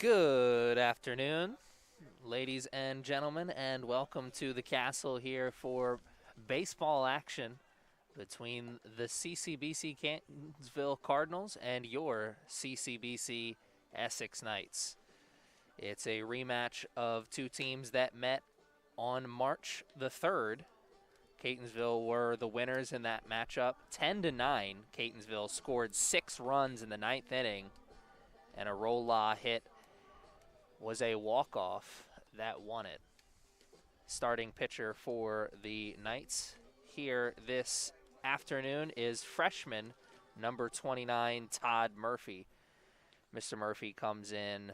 Good afternoon, ladies and gentlemen, and welcome to the castle here for baseball action between the CCBC Catonsville Cardinals and your CCBC Essex Knights. It's a rematch of two teams that met on March the 3rd. Catonsville were the winners in that matchup. 10-9, Catonsville scored 6 runs in the 9th inning, and a roll-la hit was a walk-off that won it. Starting pitcher for the Knights here this afternoon is freshman number 29, Todd Murphy. Mr. Murphy comes in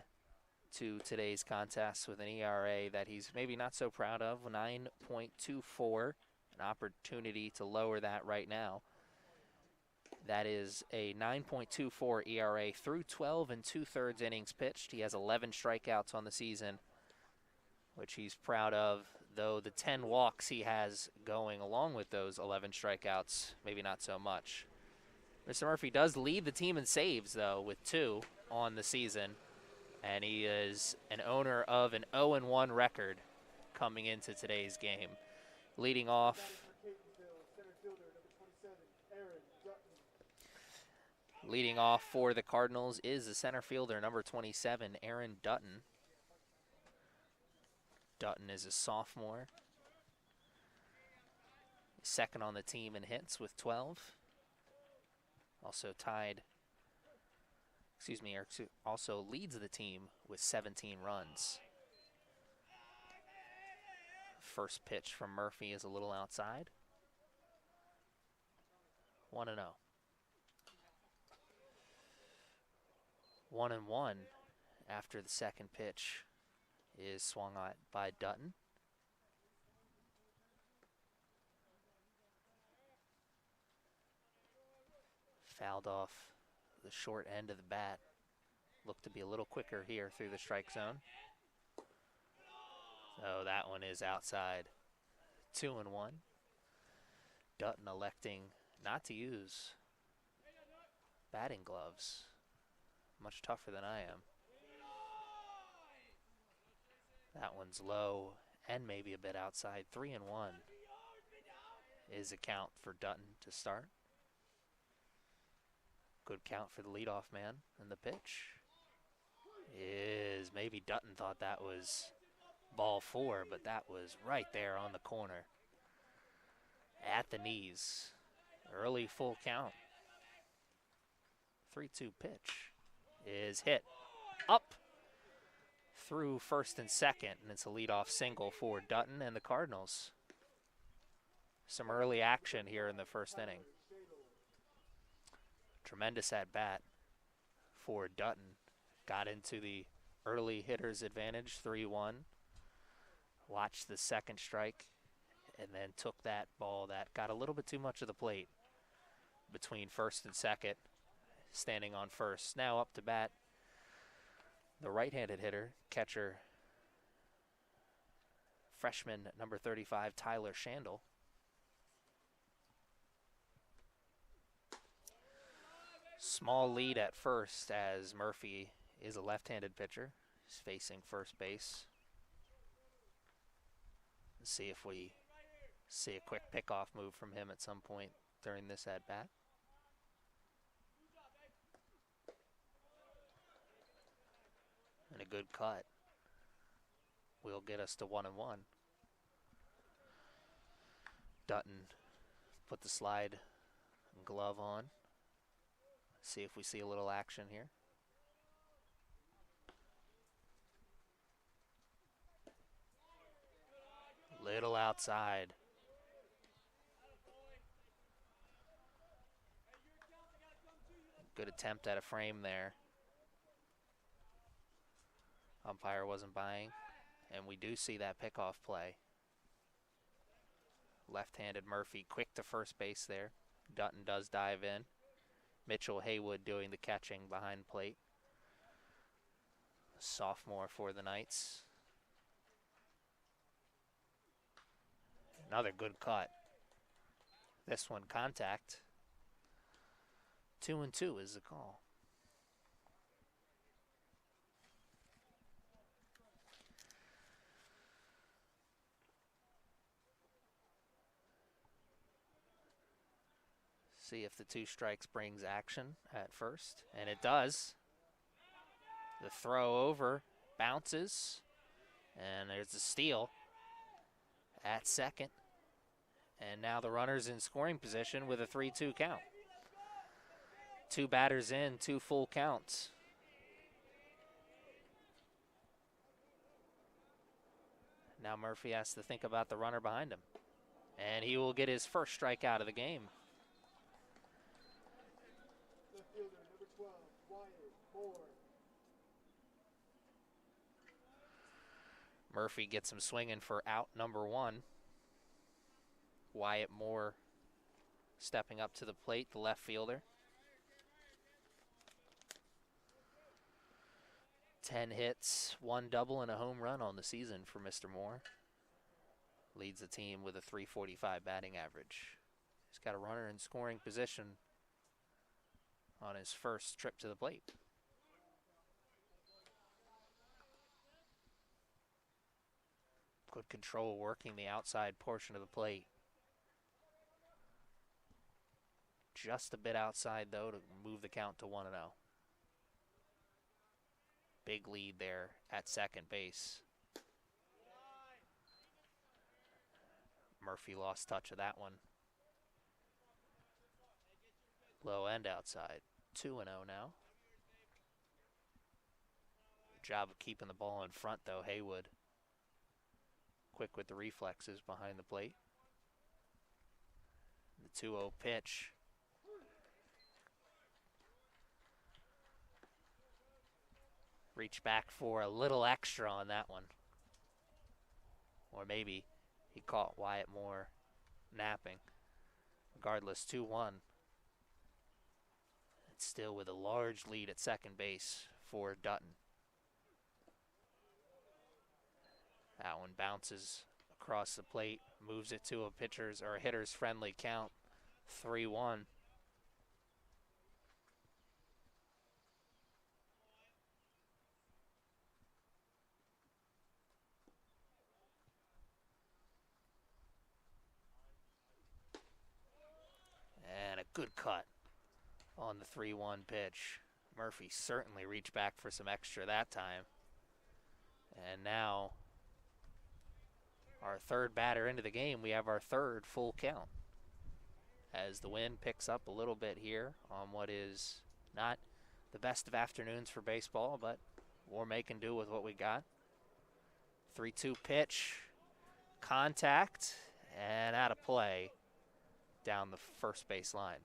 to today's contest with an ERA that he's maybe not so proud of, 9.24, an opportunity to lower that right now. That is a 9.24 ERA through 12 and 2/3 innings pitched. He has 11 strikeouts on the season, which he's proud of, though the 10 walks he has going along with those 11 strikeouts, maybe not so much. Mr. Murphy does lead the team in saves, though, with 2 on the season, and he is an owner of an 0-1 record coming into today's game. Leading off for the Cardinals is the center fielder, number 27, Aaron Dutton. Dutton is a sophomore. Second on the team in hits with 12. Also leads the team with 17 runs. First pitch from Murphy is a little outside. 1-0. 1-1 after the second pitch is swung at by Dutton. Fouled off the short end of the bat. Looked to be a little quicker here through the strike zone. So that one is outside. 2-1. Dutton electing not to use batting gloves. Much tougher than I am. That one's low and maybe a bit outside. 3-1 is a count for Dutton to start. Good count for the leadoff man. And the pitch is, maybe Dutton thought that was ball 4, but that was right there on the corner. At the knees. Early full count. 3-2 pitch is hit up through first and second, and it's a leadoff single for Dutton and the Cardinals. Some early action here in the first inning. Tremendous at bat for Dutton. Got into the early hitter's advantage, 3-1. Watched the second strike and then took that ball that got a little bit too much of the plate between first and second, standing on first. Now up to bat, the right-handed hitter, catcher, freshman number 35, Tyler Shandle. Small lead at first as Murphy is a left-handed pitcher. He's facing first base. Let's see if we see a quick pickoff move from him at some point during this at-bat. And a good cut will get us to 1-1. Dutton put the slide glove on. See if we see a little action here. Little outside. Good attempt at a frame there. Umpire wasn't buying, and we do see that pickoff play. Left-handed Murphy quick to first base there. Dutton does dive in. Mitchell Haywood doing the catching behind plate. Sophomore for the Knights. Another good cut. This one contact. 2-2 is the call. See if the 2 strikes brings action at first, and it does. The throw over bounces, and there's a steal at second. And now the runner's in scoring position with a 3-2 count. 2 batters in, 2 full counts. Now Murphy has to think about the runner behind him. And he will get his first strikeout of the game. Murphy gets him swinging for out number 1. Wyatt Moore stepping up to the plate, the left fielder. 10 hits, 1 double, and a home run on the season for Mr. Moore. Leads the team with a .345 batting average. He's got a runner in scoring position on his first trip to the plate. Good control working the outside portion of the plate. Just a bit outside, though, to move the count to 1-0. Big lead there at second base. Murphy lost touch of that one. Low end outside. 2-0 now. Good job of keeping the ball in front, though, Haywood. Quick with the reflexes behind the plate. The 2-0 pitch. Reach back for a little extra on that one. Or maybe he caught Wyatt Moore napping. Regardless, 2-1. It's still with a large lead at second base for Dutton. That one bounces across the plate, moves it to a pitcher's or a hitter's friendly count, 3-1. And a good cut on the 3-1 pitch. Murphy certainly reached back for some extra that time. And now, our third batter into the game, we have our third full count. As the wind picks up a little bit here on what is not the best of afternoons for baseball, but we're making do with what we got. 3-2 pitch, contact, and out of play down the first base line.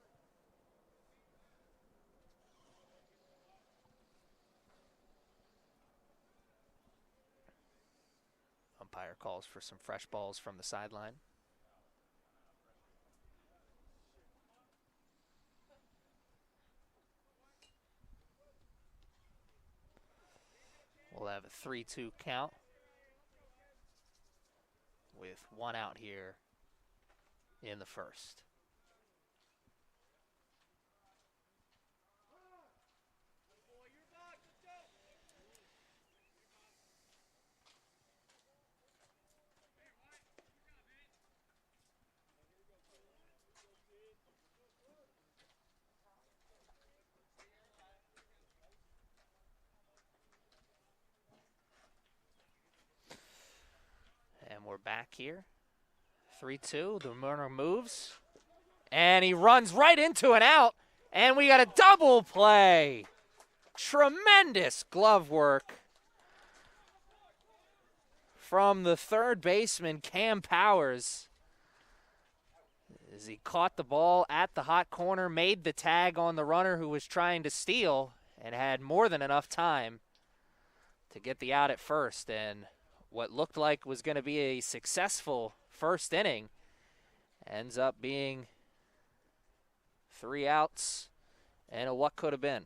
Umpire calls for some fresh balls from the sideline. We'll have a 3-2 count with 1 out here in the first. And we're back here. 3-2, the runner moves. And he runs right into an out. And we got a double play. Tremendous glove work from the third baseman, Cam Powers. As he caught the ball at the hot corner, made the tag on the runner who was trying to steal, and had more than enough time to get the out at first. And what looked like was going to be a successful first inning ends up being 3 outs and a what could have been.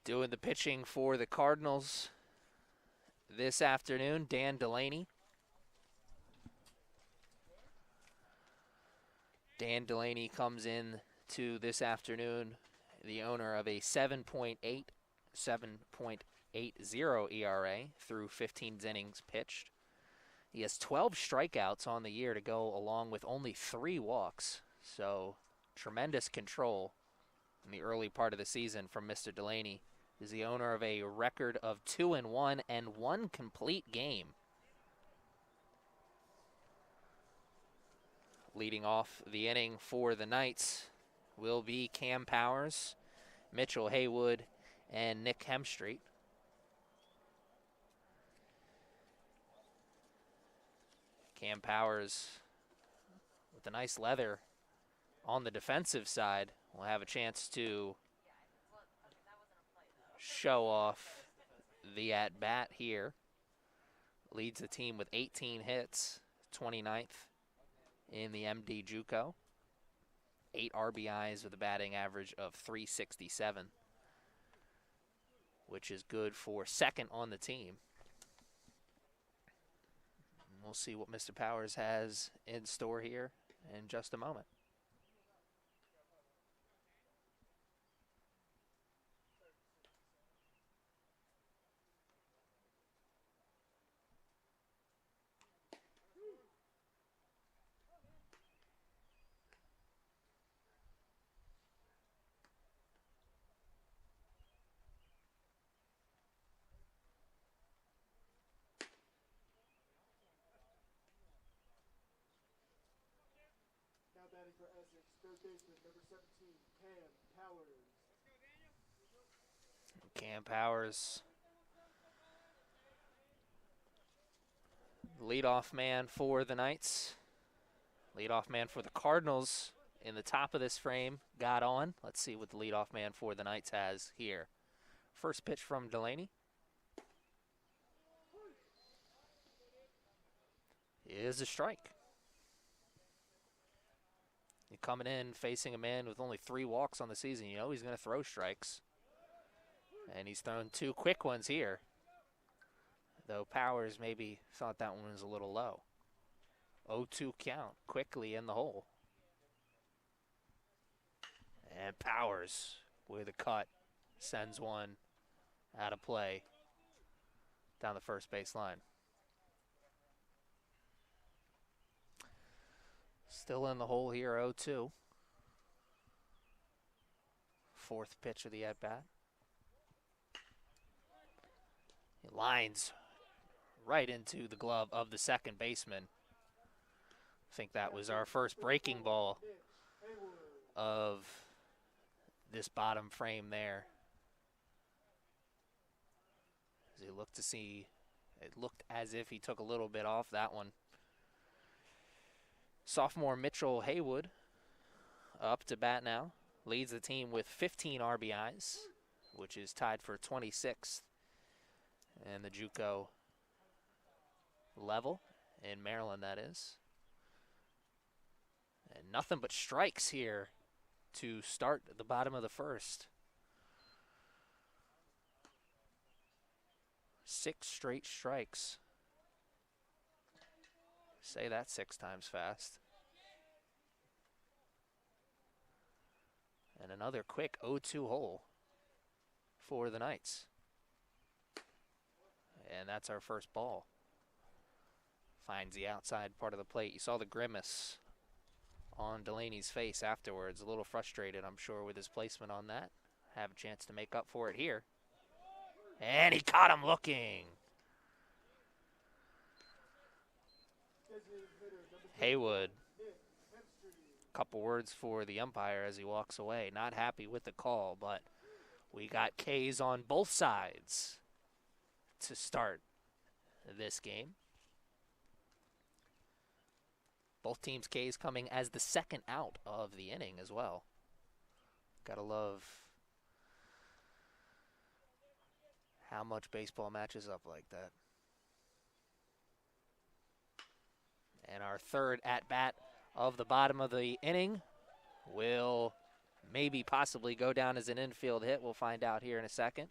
Doing the pitching for the Cardinals this afternoon, Dan Delaney. Dan Delaney comes in to this afternoon the owner of a 7.80 ERA through 15 innings pitched. He has 12 strikeouts on the year to go along with only 3 walks. So tremendous control in the early part of the season from Mr. Delaney. He's the owner of a record of 2-1 and 1 complete game. Leading off the inning for the Knights will be Cam Powers, Mitchell Haywood, and Nick Hemstreet. Cam Powers with a nice leather on the defensive side will have a chance to show off the at-bat here. Leads the team with 18 hits, 29th in the MD JUCO. 8 RBIs with a batting average of .367, which is good for second on the team. We'll see what Mr. Powers has in store here in just a moment. Batting for Essex, third baseman, number 17, Cam Powers. Cam Powers, leadoff man for the Knights. Leadoff man for the Cardinals in the top of this frame got on. Let's see what the leadoff man for the Knights has here. First pitch from Delaney is a strike. You're coming in facing a man with only 3 walks on the season. You know he's going to throw strikes. And he's thrown 2 quick ones here. Though Powers maybe thought that one was a little low. 0-2 count, quickly in the hole. And Powers with a cut sends one out of play down the first base line. Still in the hole here, 0-2. Fourth pitch of the at-bat. It lines right into the glove of the second baseman. I think that was our first breaking ball of this bottom frame there. As he looked to see, it looked as if he took a little bit off that one. Sophomore Mitchell Haywood up to bat now. Leads the team with 15 RBIs, which is tied for 26th in the JUCO level in Maryland, that is. And nothing but strikes here to start the bottom of the first. 6 straight strikes. Say that 6 times fast. And another quick 0-2 hole for the Knights. And that's our first ball. Finds the outside part of the plate. You saw the grimace on Delaney's face afterwards. A little frustrated, I'm sure, with his placement on that. Have a chance to make up for it here. And he caught him looking. Haywood, a couple words for the umpire as he walks away. Not happy with the call, but we got K's on both sides to start this game. Both teams' K's coming as the second out of the inning as well. Gotta love how much baseball matches up like that. And our third at-bat of the bottom of the inning will maybe possibly go down as an infield hit. We'll find out here in a second.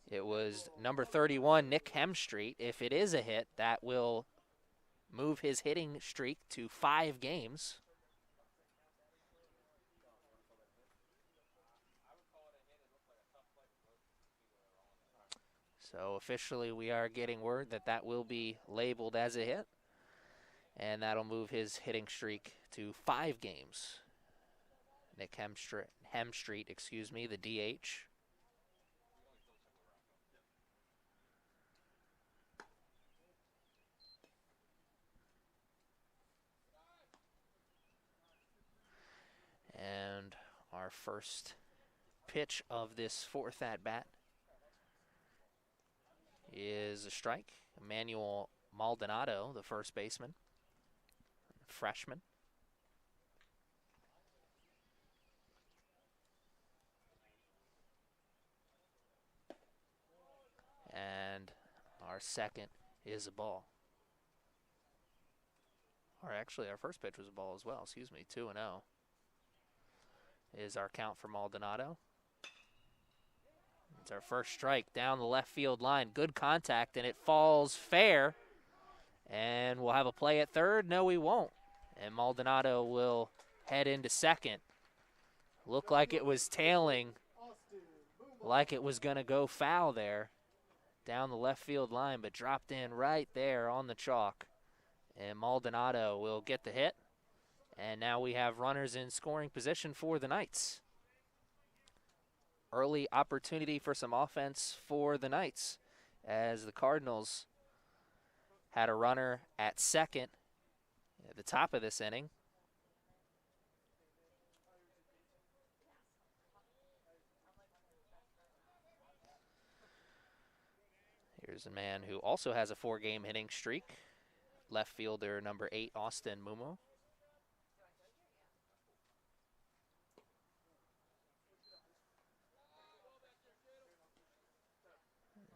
It was number 31, Nick Hemstreet. If it is a hit, that will move his hitting streak to 5 games. So officially we are getting word that that will be labeled as a hit. And that'll move his hitting streak to 5 games. Nick Hemstreet, the DH. And our first pitch of this 4th at-bat is a strike. Emmanuel Maldonado, the first baseman, freshman. And our second is a ball. Or actually, our first pitch was a ball as well. 2-0 is our count for Maldonado. It's our first strike down the left field line. Good contact, and it falls fair. And we'll have a play at third. No, we won't. And Maldonado will head into second. Looked like it was tailing, like it was going to go foul there down the left field line, but dropped in right there on the chalk. And Maldonado will get the hit. And now we have runners in scoring position for the Knights. Early opportunity for some offense for the Knights, as the Cardinals had a runner at second at the top of this inning. Here's a man who also has a 4-game hitting streak, left fielder number 8, Austin Mumo.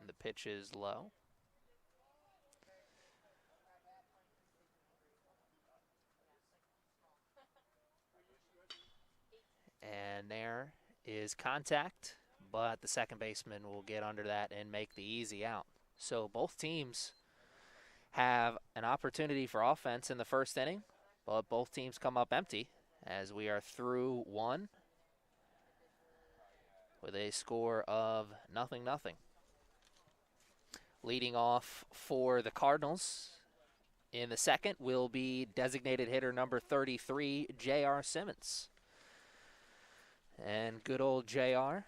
And the pitch is low. And there is contact, but the second baseman will get under that and make the easy out. So both teams have an opportunity for offense in the first inning, but both teams come up empty as we are through 1 with a score of 0-0. Leading off for the Cardinals in the second will be designated hitter number 33, J.R. Simmons. And good old JR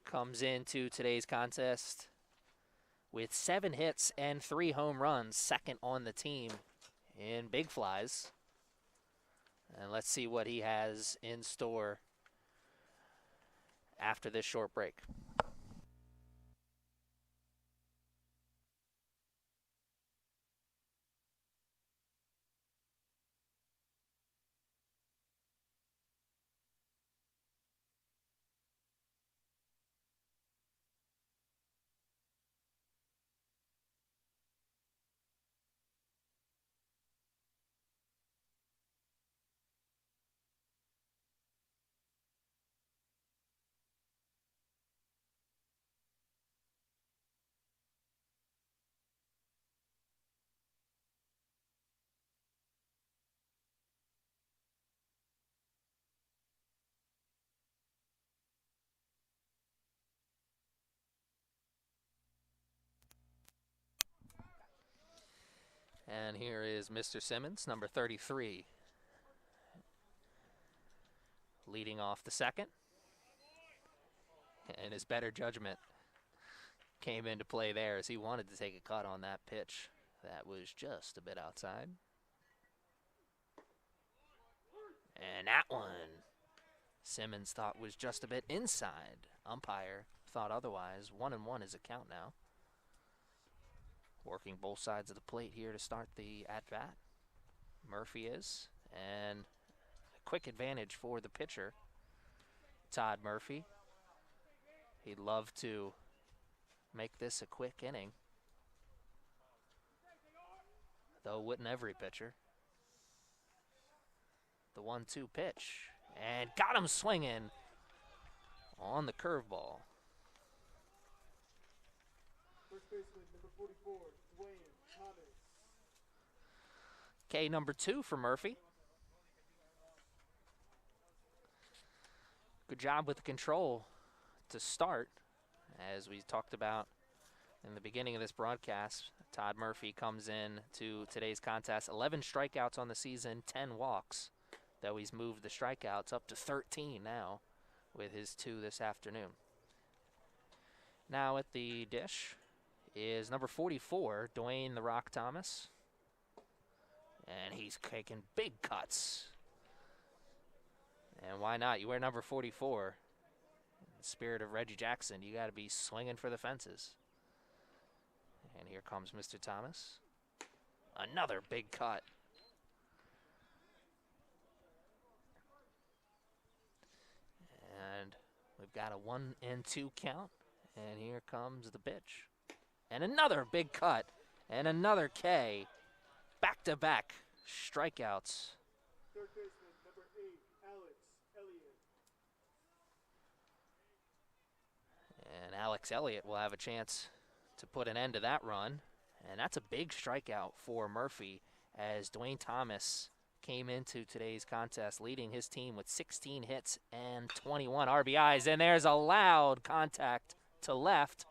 comes into today's contest with 7 hits and 3 home runs, second on the team in big flies. And let's see what he has in store after this short break. And here is Mr. Simmons, number 33, leading off the second. And his better judgment came into play there as he wanted to take a cut on that pitch. That was just a bit outside. And that one, Simmons thought was just a bit inside. Umpire thought otherwise. 1-1 is a count now. Working both sides of the plate here to start the at-bat. Murphy is. And a quick advantage for the pitcher, Todd Murphy. He'd love to make this a quick inning, though wouldn't every pitcher. The 1-2 pitch, and got him swinging on the curveball. First baseman, number 44, Dwayne Thomas. Okay, number 2 for Murphy. Good job with the control to start, As we talked about in the beginning of this broadcast, Todd Murphy comes in to today's contest. 11 strikeouts on the season, 10 walks, though he's moved the strikeouts up to 13 now with his 2 this afternoon. Now at the dish is number 44, Dwayne "The Rock" Thomas. And he's taking big cuts. And why not? You wear number 44. In the spirit of Reggie Jackson, you got to be swinging for the fences. And here comes Mr. Thomas. Another big cut. And we've got a 1-2 count. And here comes the pitch. And another big cut. And another K. Back-to-back strikeouts. Third baseman, number 8, Alex Elliott. And Alex Elliott will have a chance to put an end to that run. And that's a big strikeout for Murphy, as Dwayne Thomas came into today's contest leading his team with 16 hits and 21 RBIs. And there's a loud contact to left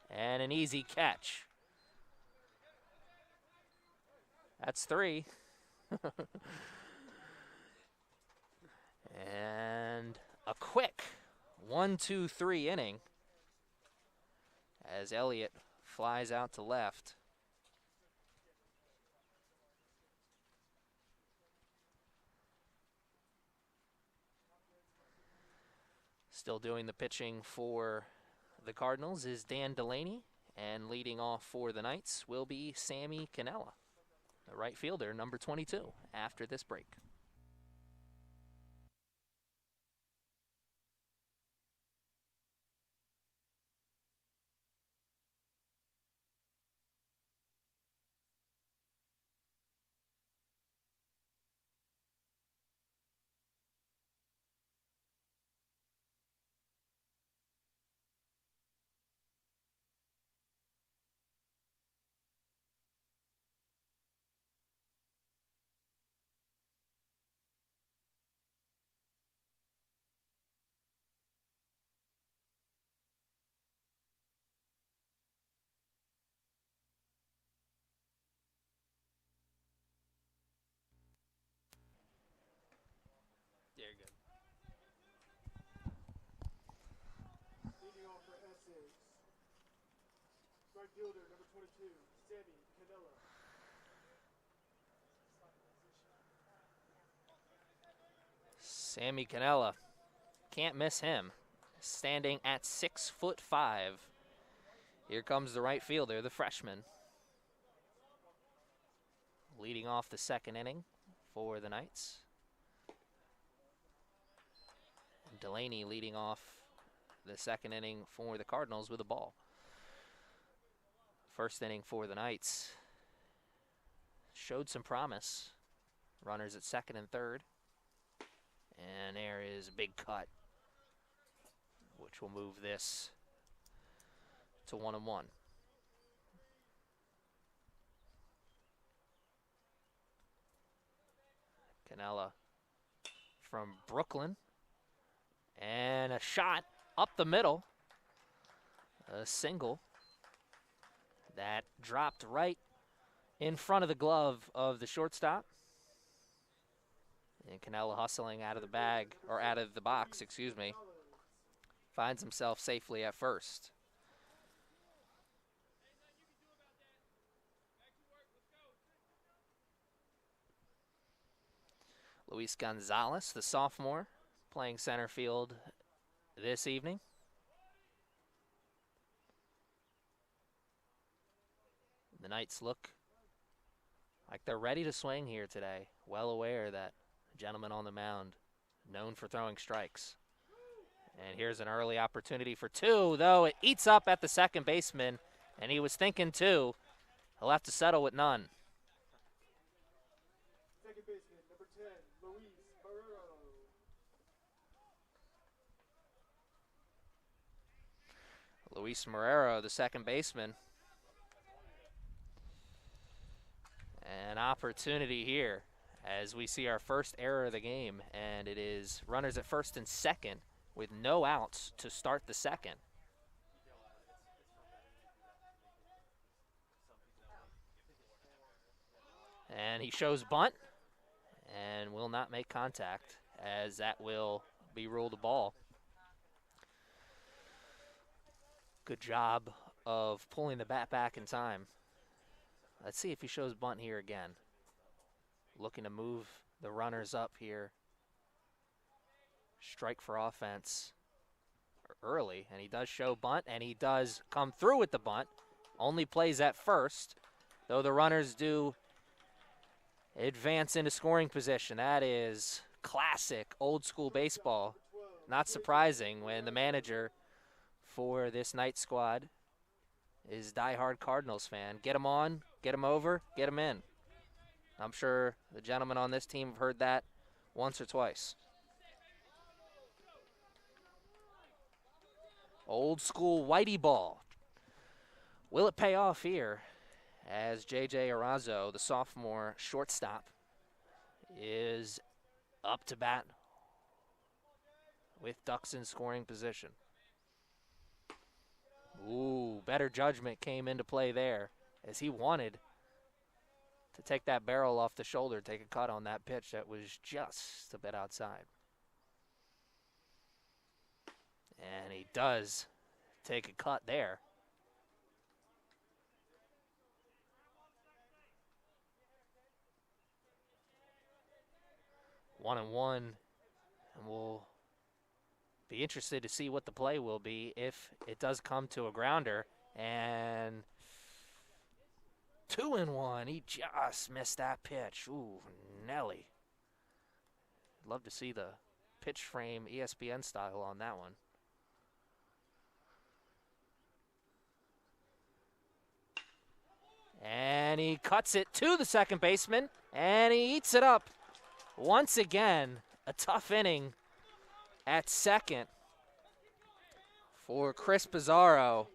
and an easy catch. That's 3. And a quick 1-2-3 inning as Elliott flies out to left. Still doing the pitching for the Cardinals is Dan Delaney, and leading off for the Knights will be Sammy Cannella, the right fielder, number 22, after this break. Very good. Leading off for Essex, right fielder, number 22, Sammy Cannella. Sammy Cannella, can't miss him, standing at 6'5". Here comes the right fielder, the freshman, leading off the second inning for the Knights. Delaney leading off the second inning for the Cardinals with a ball. First inning for the Knights showed some promise. Runners at second and third. And there is a big cut, which will move this to 1-1. Cannella from Brooklyn. And a shot up the middle. A single that dropped right in front of the glove of the shortstop. And Cannella hustling out of the bag, or out of the box, excuse me, finds himself safely at first. Luis Gonzalez, the sophomore, playing center field this evening. The Knights look like they're ready to swing here today, well aware that the gentleman on the mound, known for throwing strikes. And here's an early opportunity for 2, though it eats up at the second baseman, and he was thinking 2. He'll have to settle with none. Second baseman, number 10, Luis Barrero. Luis Marrero, the second baseman. An opportunity here as we see our first error of the game, and it is runners at first and second with no outs to start the second. And he shows bunt and will not make contact, as that will be ruled a ball. Good job of pulling the bat back in time. Let's see if he shows bunt here again. Looking to move the runners up here. Strike for offense early, and he does show bunt, and he does come through with the bunt. Only plays at first, though the runners do advance into scoring position. That is classic old school baseball. Not surprising when the manager for this night squad is diehard Cardinals fan. Get him on, get him over, get him in. I'm sure the gentlemen on this team have heard that once or twice. Old school Whitey ball. Will it pay off here as J.J. Arazo, the sophomore shortstop, is up to bat with Ducks in scoring position. Ooh, better judgment came into play there as he wanted to take that barrel off the shoulder, take a cut on that pitch that was just a bit outside. And he does take a cut there. One and one, and we'll be interested to see what the play will be if it does come to a grounder. And 2-1, he just missed that pitch. Ooh, Nelly. Love to see the pitch frame ESPN style on that one. And he cuts it to the second baseman, and he eats it up. Once again, a tough inning at second for Chris Pizarro,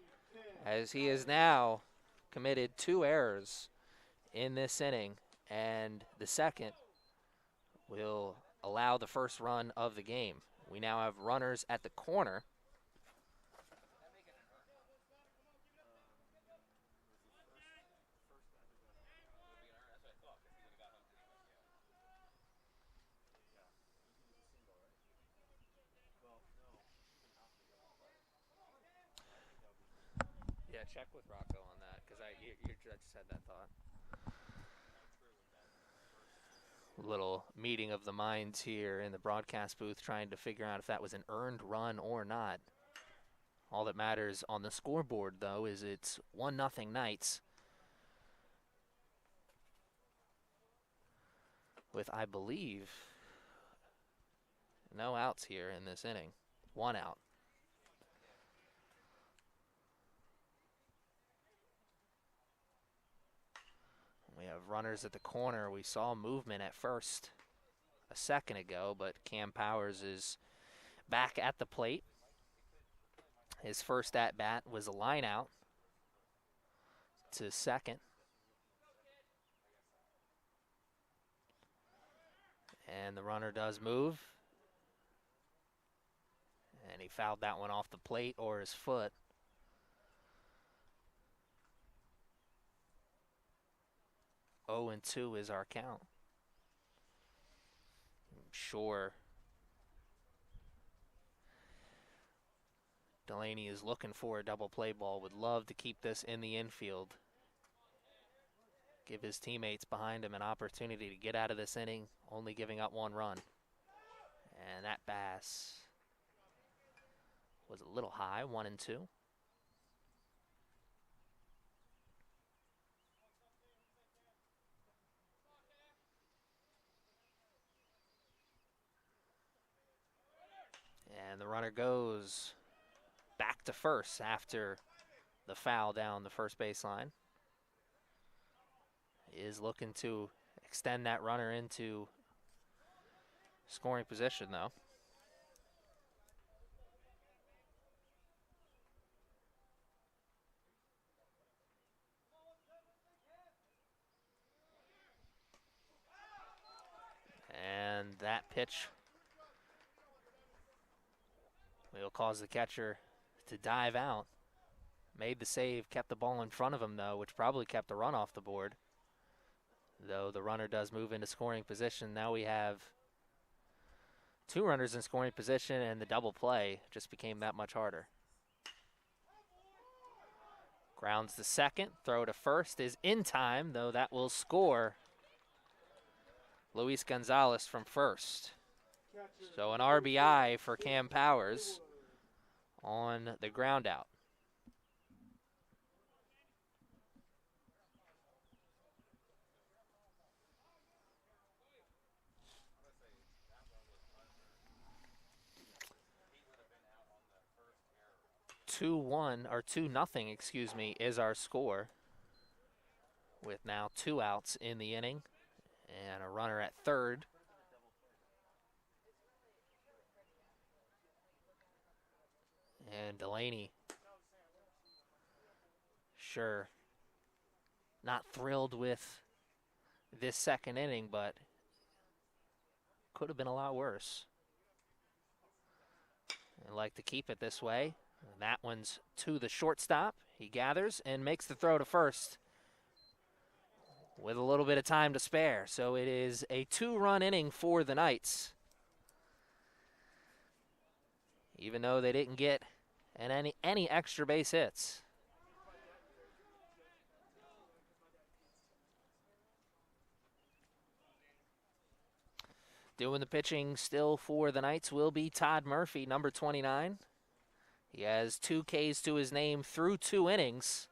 as he has now committed 2 errors in this inning, and the second will allow the first run of the game. We now have runners at the corner. Yeah, check with Rocco on that, because I just had that thought. Little meeting of the minds here in the broadcast booth, trying to figure out if that was an earned run or not. All that matters on the scoreboard, though, is it's 1-0 Knights, with, I believe, no outs here in this inning. 1 out. We have runners at the corner. We saw movement at first a second ago, but Cam Powers is back at the plate. His first at-bat was a line out to second. And the runner does move. And he fouled that one off the plate or his foot. Oh, and 2 is our count. I'm sure Delaney is looking for a double play ball. Would love to keep this in the infield. Give his teammates behind him an opportunity to get out of this inning, only giving up 1 run. And that pass was a little high, 1-2. And the runner goes back to first after the foul down the first baseline. He is looking to extend that runner into scoring position, though. And that pitch will cause the catcher to dive out. Made the save, kept the ball in front of him, though, which probably kept the run off the board. though the runner does move into scoring position. Now we have 2 runners in scoring position, and the double play just became that much harder. Grounds to second, throw to first is in time, though that will score Luis Gonzalez from first. So an RBI for Cam Powers on the ground out. Two nothing, excuse me, is our score, with now 2 outs in the inning and a runner at third. And Delaney, sure, not thrilled with this second inning, but could have been a lot worse. I'd like to keep it this way. And that one's to the shortstop. He gathers and makes the throw to first with a little bit of time to spare. So it is a 2-run inning for the Knights. Even though they didn't get any extra base hits. Doing the pitching still for the Knights will be Todd Murphy, number 29. He has 2 Ks to his name through 2 innings,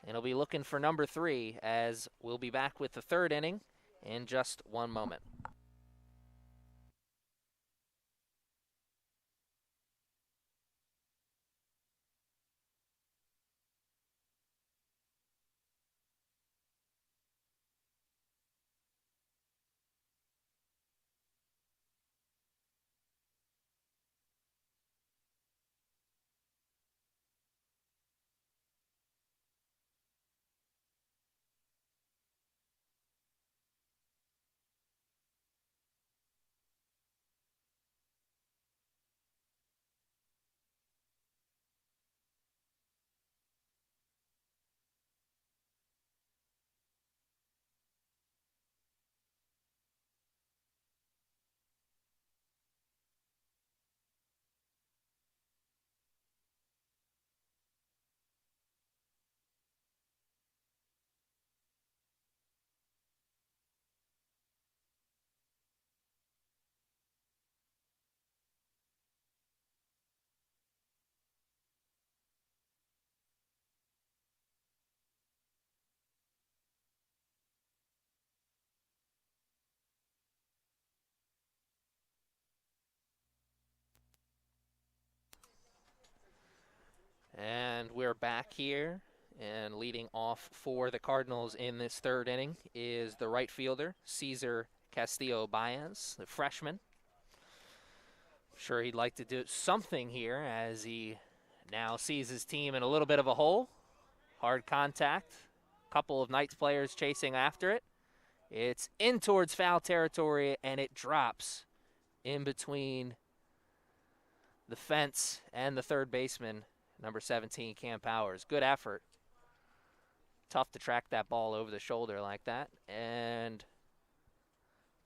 and he'll be looking for number 3, as we'll be back with the 3rd inning in just one moment. And we're back here, and leading off for the Cardinals in this 3rd inning is the right fielder, Cesar Castillo-Baez, the freshman. I'm sure he'd like to do something here as he now sees his team in a little bit of a hole. Hard contact, couple of Knights players chasing after it. It's in towards foul territory, and it drops in between the fence and the third baseman, number 17, Cam Powers. Good effort. Tough to track that ball over the shoulder like that. And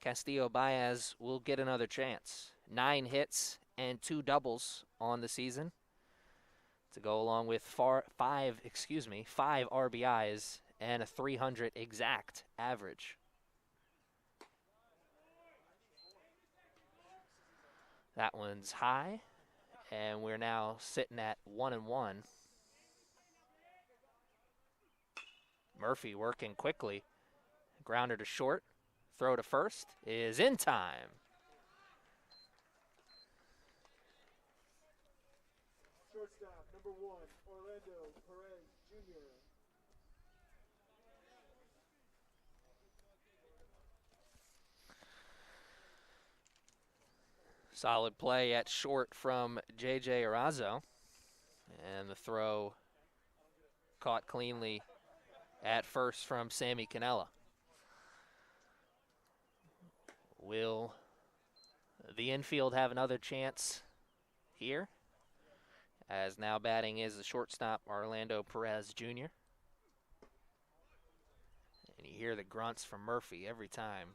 Castillo-Baez will get another chance. 9 hits and 2 doubles on the season to go along with 5 RBIs and a 300 exact average. That one's high, and we're now sitting at 1-1. Murphy working quickly. Grounder to short. Throw to first is in time. Shortstop, number 1, Orlando Perez Jr. Solid play at short from J.J. Arazo. And the throw caught cleanly at first from Sammy Cannella. Will the infield have another chance here? As now batting is the shortstop, Orlando Perez Jr. And you hear the grunts from Murphy every time.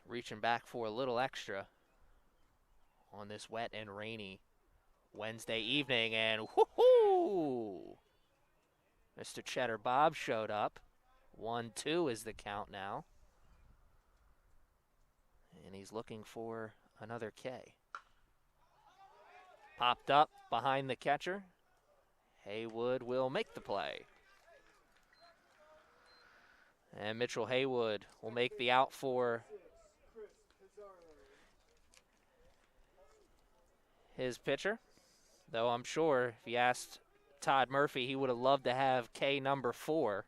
Reaching back for a little extra on this wet and rainy Wednesday evening. And whoo-hoo! Mr. Cheddar Bob showed up. 1-2 is the count now. And he's looking for another K. Popped up behind the catcher. Haywood will make the play. And Mitchell Haywood will make the out for his pitcher. Though I'm sure if you asked Todd Murphy, he would have loved to have K number 4.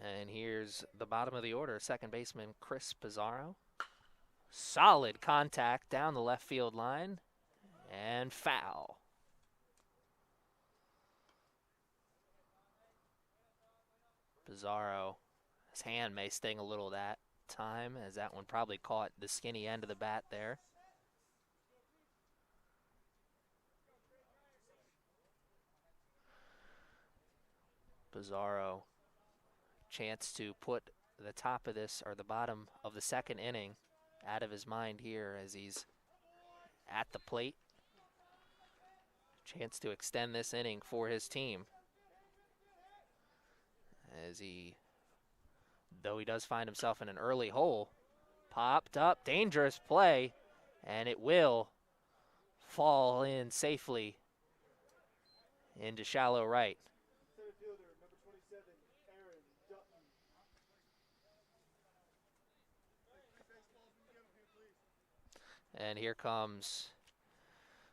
And here's the bottom of the order, second baseman Chris Pizarro. Solid contact down the left field line, and foul. Pizarro, his hand may sting a little that time, as that one probably caught the skinny end of the bat there. Pizarro, chance to put the top of this, or the bottom of the second inning, out of his mind here as he's at the plate. Chance to extend this inning for his team. As though he does find himself in an early hole, popped up, dangerous play, and it will fall in safely into shallow right. Center fielder, number 27, Aaron Dutton. And here comes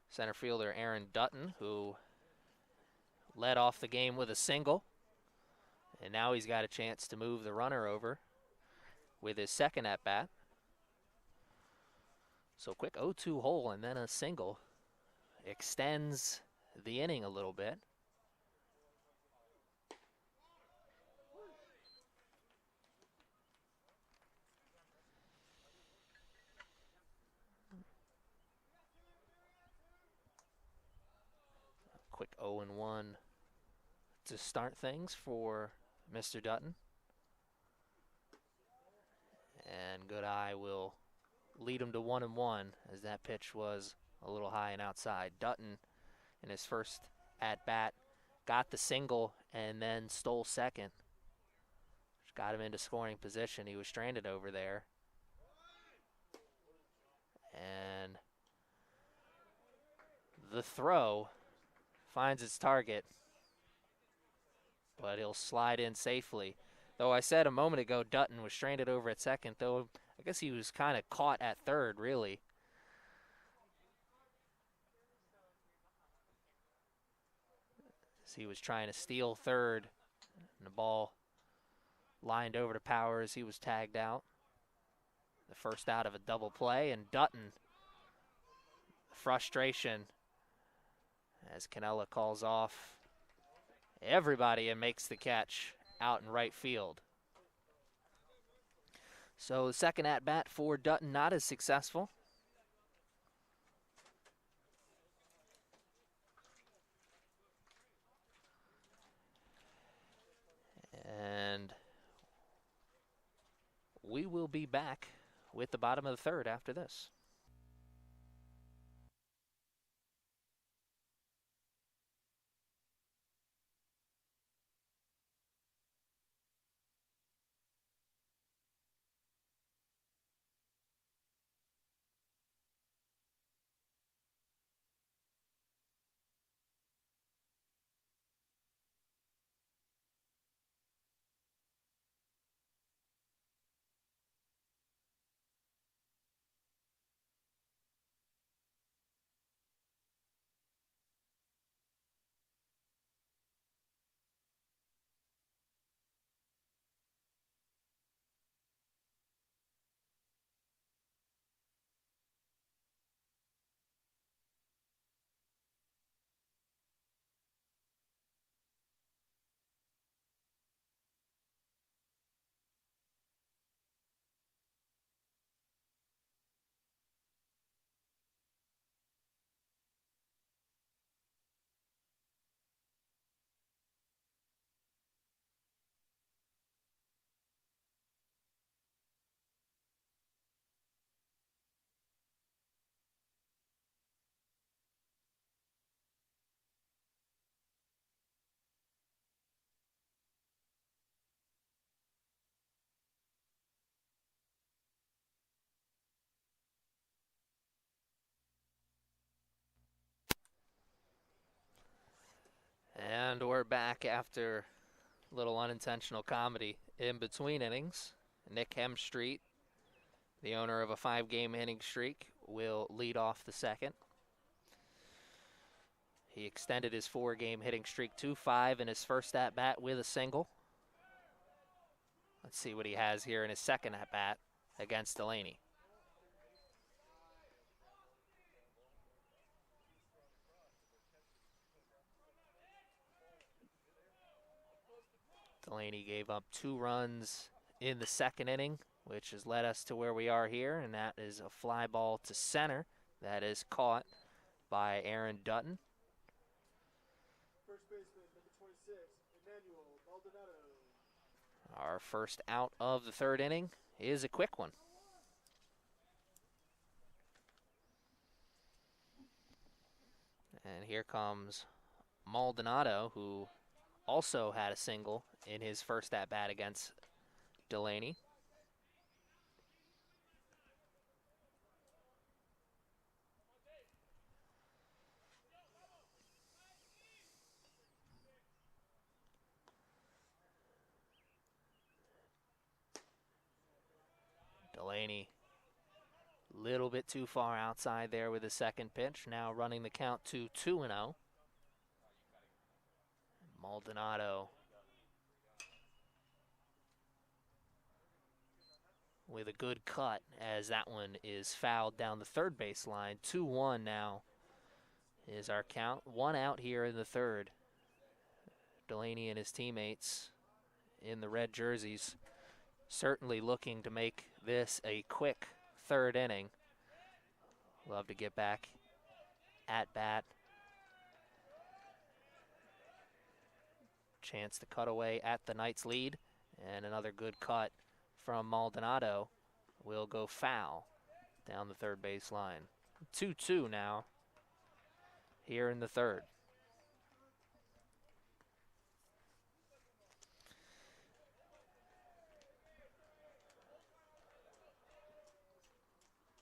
center fielder Aaron Dutton, who led off the game with a single. And now he's got a chance to move the runner over with his second at-bat. So quick 0-2 hole and then a single extends the inning a little bit. Quick 0-1 to start things for Mr. Dutton. And good eye will lead him to 1-1, as that pitch was a little high and outside. Dutton, in his first at-bat, got the single and then stole second, which got him into scoring position. He was stranded over there. And the throw finds its target, but he'll slide in safely. Though I said a moment ago Dutton was stranded over at second, though I guess he was kind of caught at third, really. As he was trying to steal third, and the ball lined over to Powers. He was tagged out. The first out of a double play, and Dutton, frustration as Canella calls off everybody and makes the catch out in right field. So the second at-bat for Dutton not as successful. And we will be back with the bottom of the third after this. back after a little unintentional comedy in between innings. Nick Hemstreet, the owner of a 5-game hitting streak, will lead off the second. He extended his 4-game hitting streak to 5 in his first at-bat with a single. Let's see what he has here in his second at-bat against Delaney. Delaney gave up 2 runs in the second inning, which has led us to where we are here, and that is a fly ball to center that is caught by Aaron Dutton. First baseman, number 26, Emmanuel Maldonado. Our first out of the third inning is a quick one. And here comes Maldonado, who also had a single in his first at-bat against Delaney. Delaney a little bit too far outside there with the second pitch. Now running the count to 2-0. Maldonado with a good cut as that one is fouled down the third base line. 2-1 now is our count. 1 out here in the third. Delaney and his teammates in the red jerseys certainly looking to make this a quick third inning. Love to get back at bat. Chance to cut away at the Knights' lead. And another good cut from Maldonado will go foul down the third base line. 2-2 now here in the third.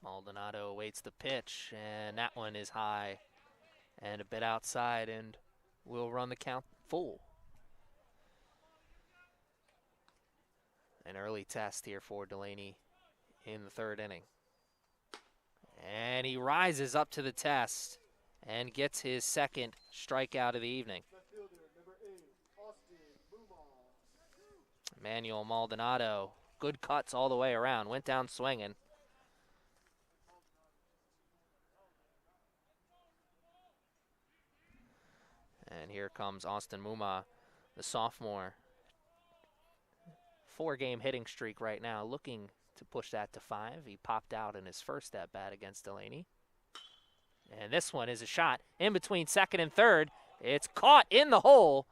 Maldonado awaits the pitch, and that one is high and a bit outside, and will run the count full. An early test here for Delaney in the third inning. And he rises up to the test and gets his second strikeout of the evening. Left fielder, number 8, Austin Muma. Emmanuel Maldonado, good cuts all the way around, went down swinging. And here comes Austin Muma, the sophomore. 4-game hitting streak right now, looking to push that to 5. He popped out in his first at-bat against Delaney. And this one is a shot in between second and third. It's caught in the hole,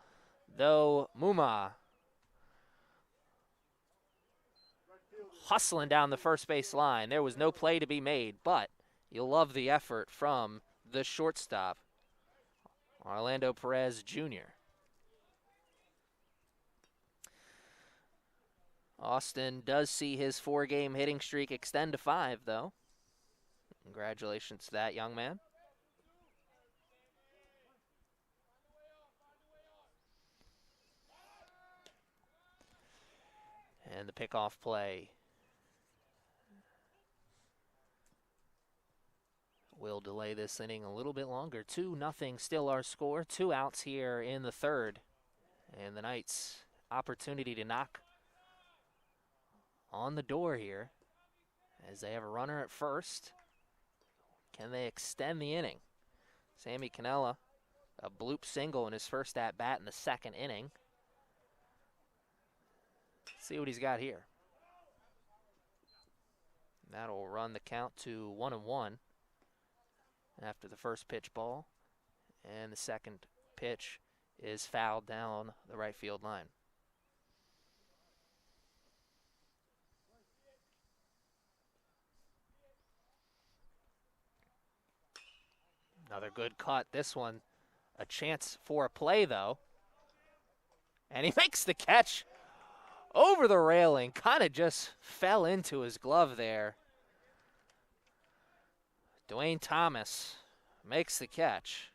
though Muma hustling down the first base line. There was no play to be made, but you'll love the effort from the shortstop, Orlando Perez Jr. Austin does see his 4-game hitting streak extend to 5, though. Congratulations to that young man. And the pickoff play will delay this inning a little bit longer. 2-0 still our score. 2 outs here in the third. And the Knights' opportunity to knock on the door here as they have a runner at first. Can they extend the inning? Sammy Cannella, a bloop single in his first at-bat in the second inning. Let's see what he's got here. That'll run the count to 1-1 after the first pitch ball. And the second pitch is fouled down the right field line. Another good cut. This one, a chance for a play, though. And he makes the catch over the railing. Kind of just fell into his glove there. Dwayne Thomas makes the catch.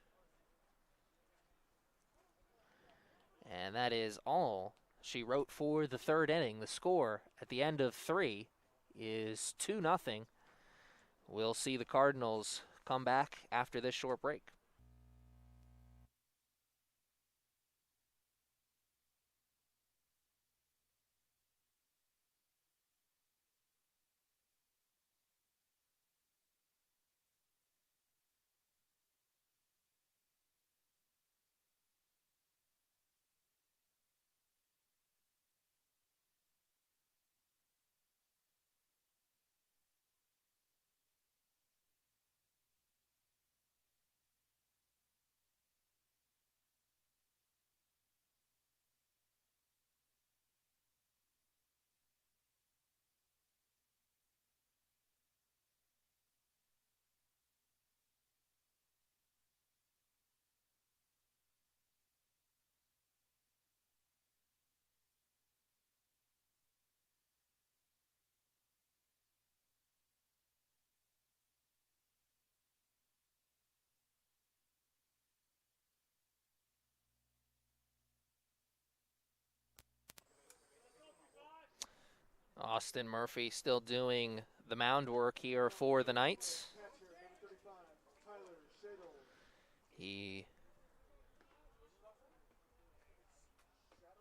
And that is all she wrote for the third inning. The score at the end of 3 is 2-0. We'll see the Cardinals come back after this short break. Austin Murphy still doing the mound work here for the Knights. He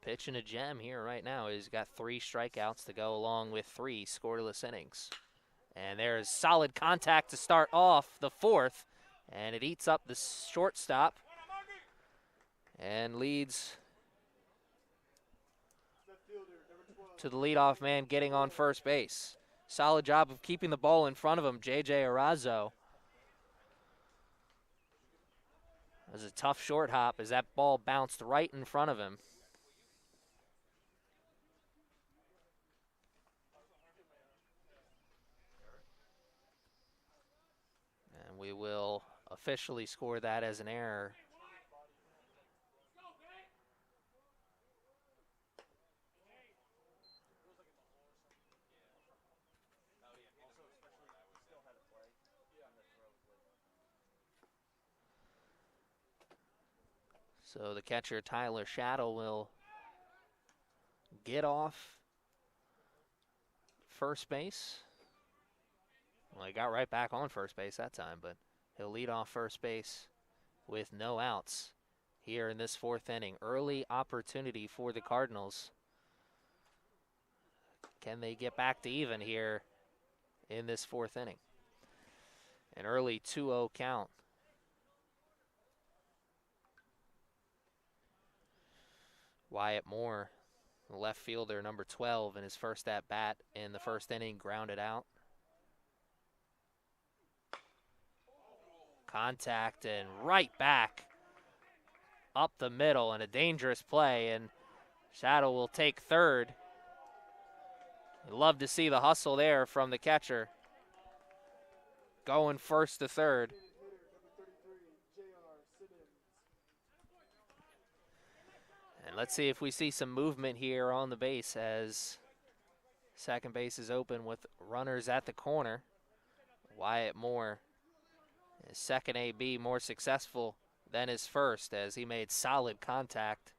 pitching a gem here right now. He's got 3 strikeouts to go along with 3 scoreless innings. And there's solid contact to start off the 4th. And it eats up the shortstop and leads to the leadoff man getting on first base. Solid job of keeping the ball in front of him, J.J. Arazo. It was a tough short hop as that ball bounced right in front of him. And we will officially score that as an error. So the catcher, Tyler Shaddle, will get off first base. Well, he got right back on first base that time, but he'll lead off first base with no outs here in this 4th inning. Early opportunity for the Cardinals. Can they get back to even here in this 4th inning? An early 2-0 count. Wyatt Moore, the left fielder, number 12, in his first at-bat in the 1st inning, grounded out. Contact and right back up the middle, and a dangerous play, and Shadow will take 3rd. You'd love to see the hustle there from the catcher. Going 1st to 3rd. And let's see if we see some movement here on the base as second base is open with runners at the corner. Wyatt Moore, his second AB, more successful than his first as he made solid contact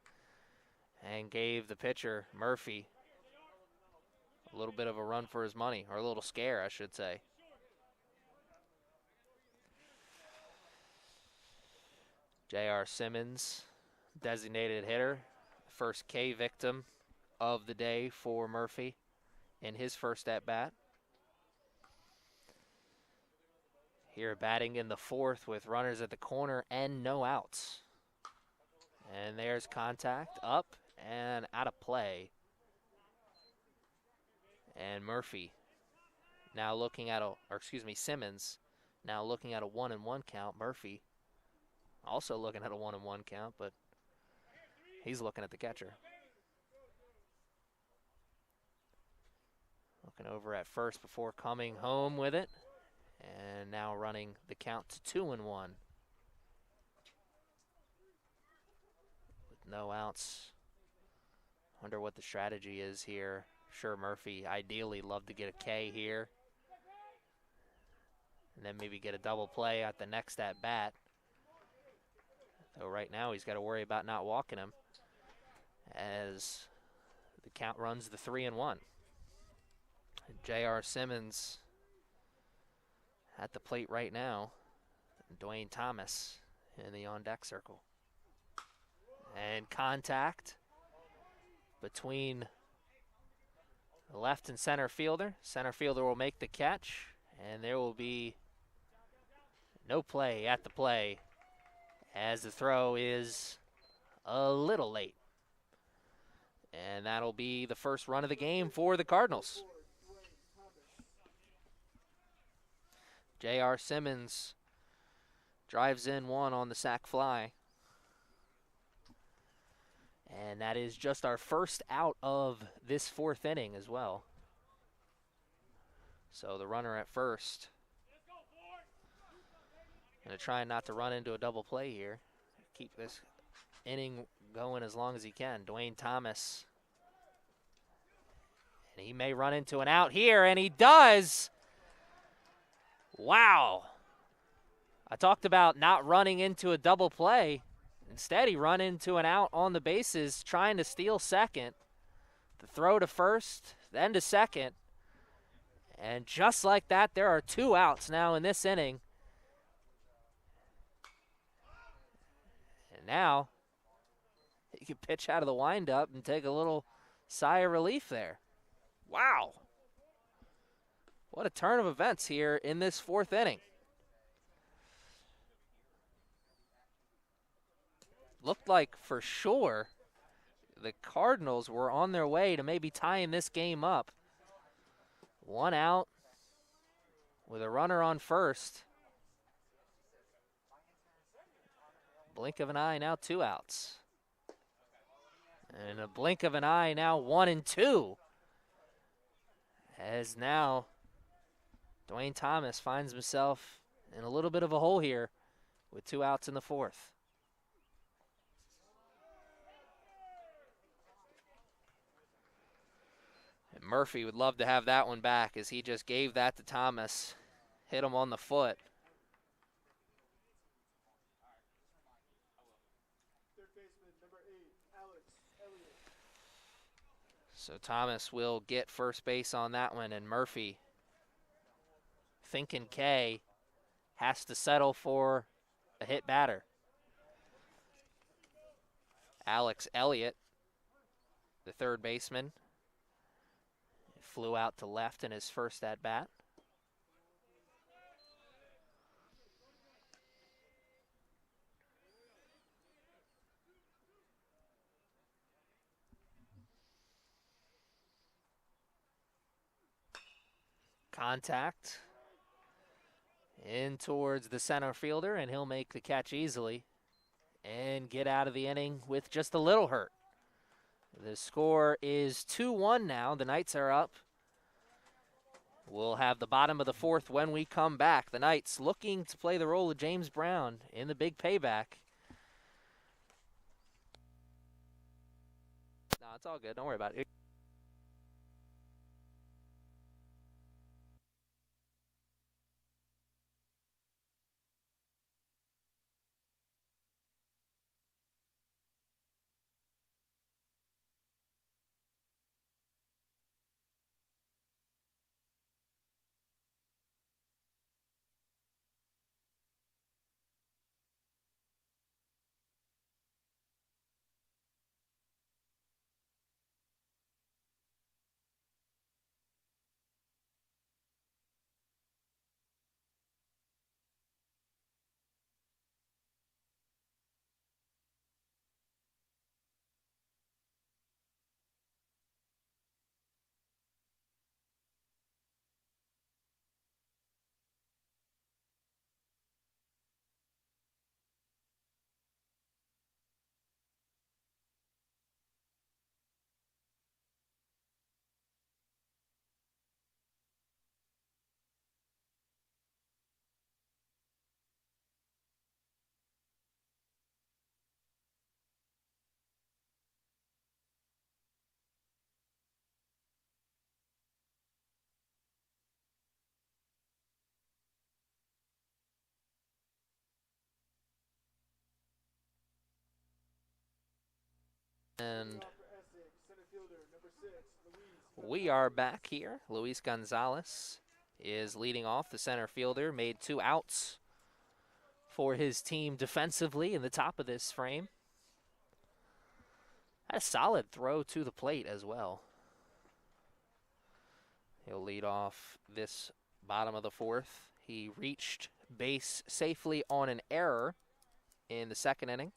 and gave the pitcher, Murphy, a little bit of a run for his money, or a little scare, I should say. J.R. Simmons, designated hitter, first K victim of the day for Murphy in his first at-bat. Here batting in the 4th with runners at the corner and no outs. And there's contact, up and out of play. And Murphy now looking at Simmons now looking at a 1-1 count. Murphy also looking at a 1-1 count, but he's looking at the catcher. Looking over at first before coming home with it. And now running the count to 2-1. With no outs. Wonder what the strategy is here. Sure, Murphy ideally love to get a K here. And then maybe get a double play at the next at bat. Though right now he's got to worry about not walking him. as the count runs the 3-1. J.R. Simmons at the plate right now. Dwayne Thomas in the on-deck circle. And contact between the left and center fielder. Center fielder will make the catch, and there will be no play at the play as the throw is a little late. And that'll be the first run of the game for the Cardinals. J.R. Simmons drives in one on the sac fly. And that is just our first out of this fourth inning as well. So the runner at first. Going to try not to run into a double play here. Keep this inning going as long as he can. Dwayne Thomas. And he may run into an out here, and he does. Wow. I talked about not running into a double play. Instead, he run into an out on the bases, trying to steal second. The throw to first, then to second. And just like that, there are 2 outs now in this inning. And now, he can pitch out of the windup and take a little sigh of relief there. Wow. What a turn of events here in this fourth inning. Looked like for sure the Cardinals were on their way to maybe tying this game up. 1 out with a runner on first. Blink of an eye, now 2 outs. And a blink of an eye, now 1 and 2. As now Dwayne Thomas finds himself in a little bit of a hole here with 2 outs in the fourth. And Murphy would love to have that one back as he just gave that to Thomas, hit him on the foot. Third baseman, number 8, Alex Elliott. So Thomas will get first base on that one, and Murphy, thinking K, has to settle for a hit batter. Alex Elliott, the third baseman, flew out to left in his first at-bat. Contact in towards the center fielder, and he'll make the catch easily and get out of the inning with just a little hurt. The score is 2-1 now. The Knights are up. We'll have the bottom of the fourth when we come back. The Knights looking to play the role of James Brown in the big payback. No, it's all good. Don't worry about it. And We are back here. Luis Gonzalez is leading off. The center fielder made 2 outs for his team defensively in the top of this frame. Had a solid throw to the plate as well. He'll lead off this bottom of the 4th. He reached base safely on an error in the 2nd inning.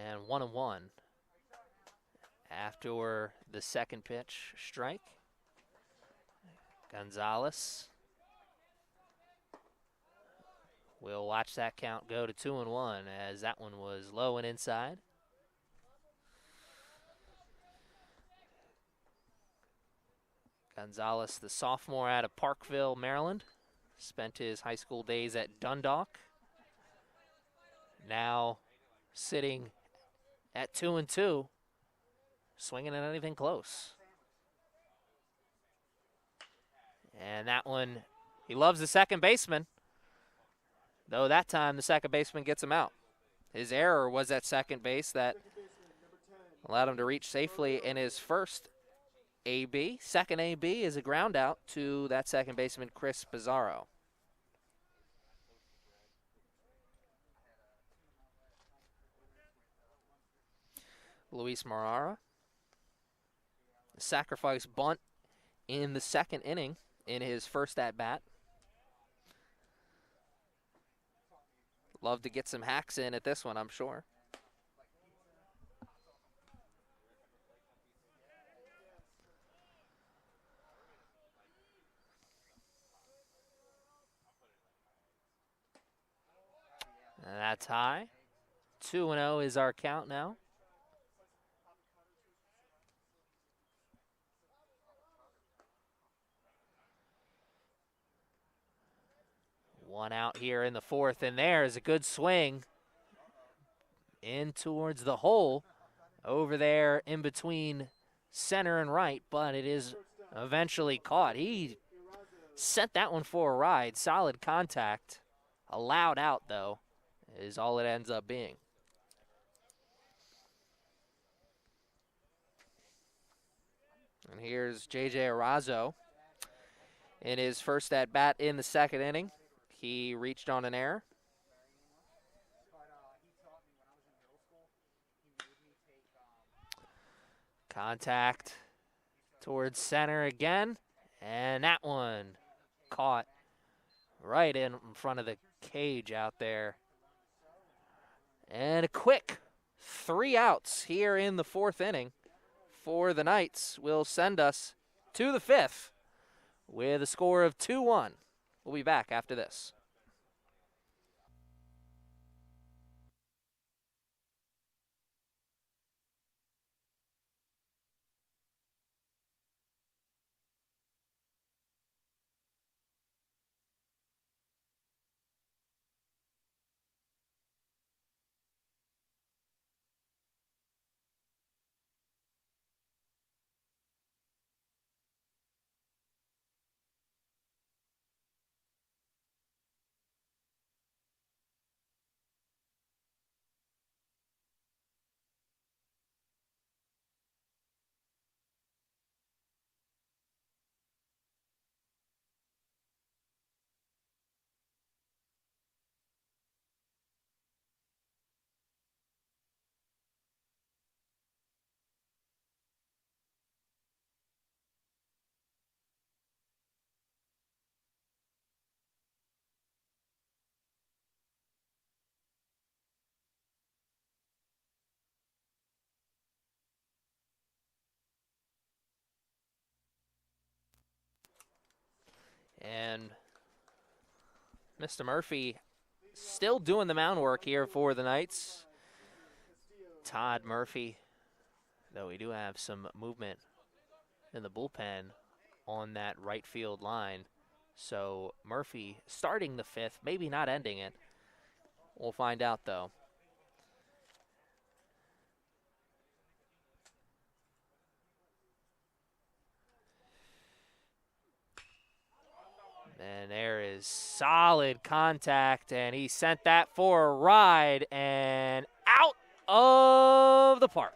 And 1-1 after the 2nd pitch strike. Gonzalez will watch that count go to 2-1 as that one was low and inside. Gonzalez, the sophomore out of Parkville, Maryland, spent his high school days at Dundalk. Now sitting at 2-2, swinging at anything close. And that one, he loves the second baseman, though that time the second baseman gets him out. His error was at second base that allowed him to reach safely in his first AB. Second AB is a ground out to that second baseman, Chris Pizarro. Luis Marrara, sacrifice bunt in the 2nd inning in his first at-bat. Love to get some hacks in at this one, I'm sure. And that's high. 2-0 is our count now. One out here in the 4th, and there is a good swing in towards the hole over there in between center and right, but it is eventually caught. He sent that one for a ride. Solid contact. Allowed out, though, is all it ends up being. And here's J.J. Arazo in his first at-bat in the 2nd inning. He reached on an error. Contact towards center again, and that one caught right in front of the cage out there. And a quick 3 outs here in the 4th inning for the Knights will send us to the 5th with a score of 2-1. We'll be back after this. And Mr. Murphy still doing the mound work here for the Knights. Todd Murphy, though we do have some movement in the bullpen on that right field line. So Murphy starting the 5th, maybe not ending it. We'll find out, though. And there is solid contact, and he sent that for a ride and out of the park.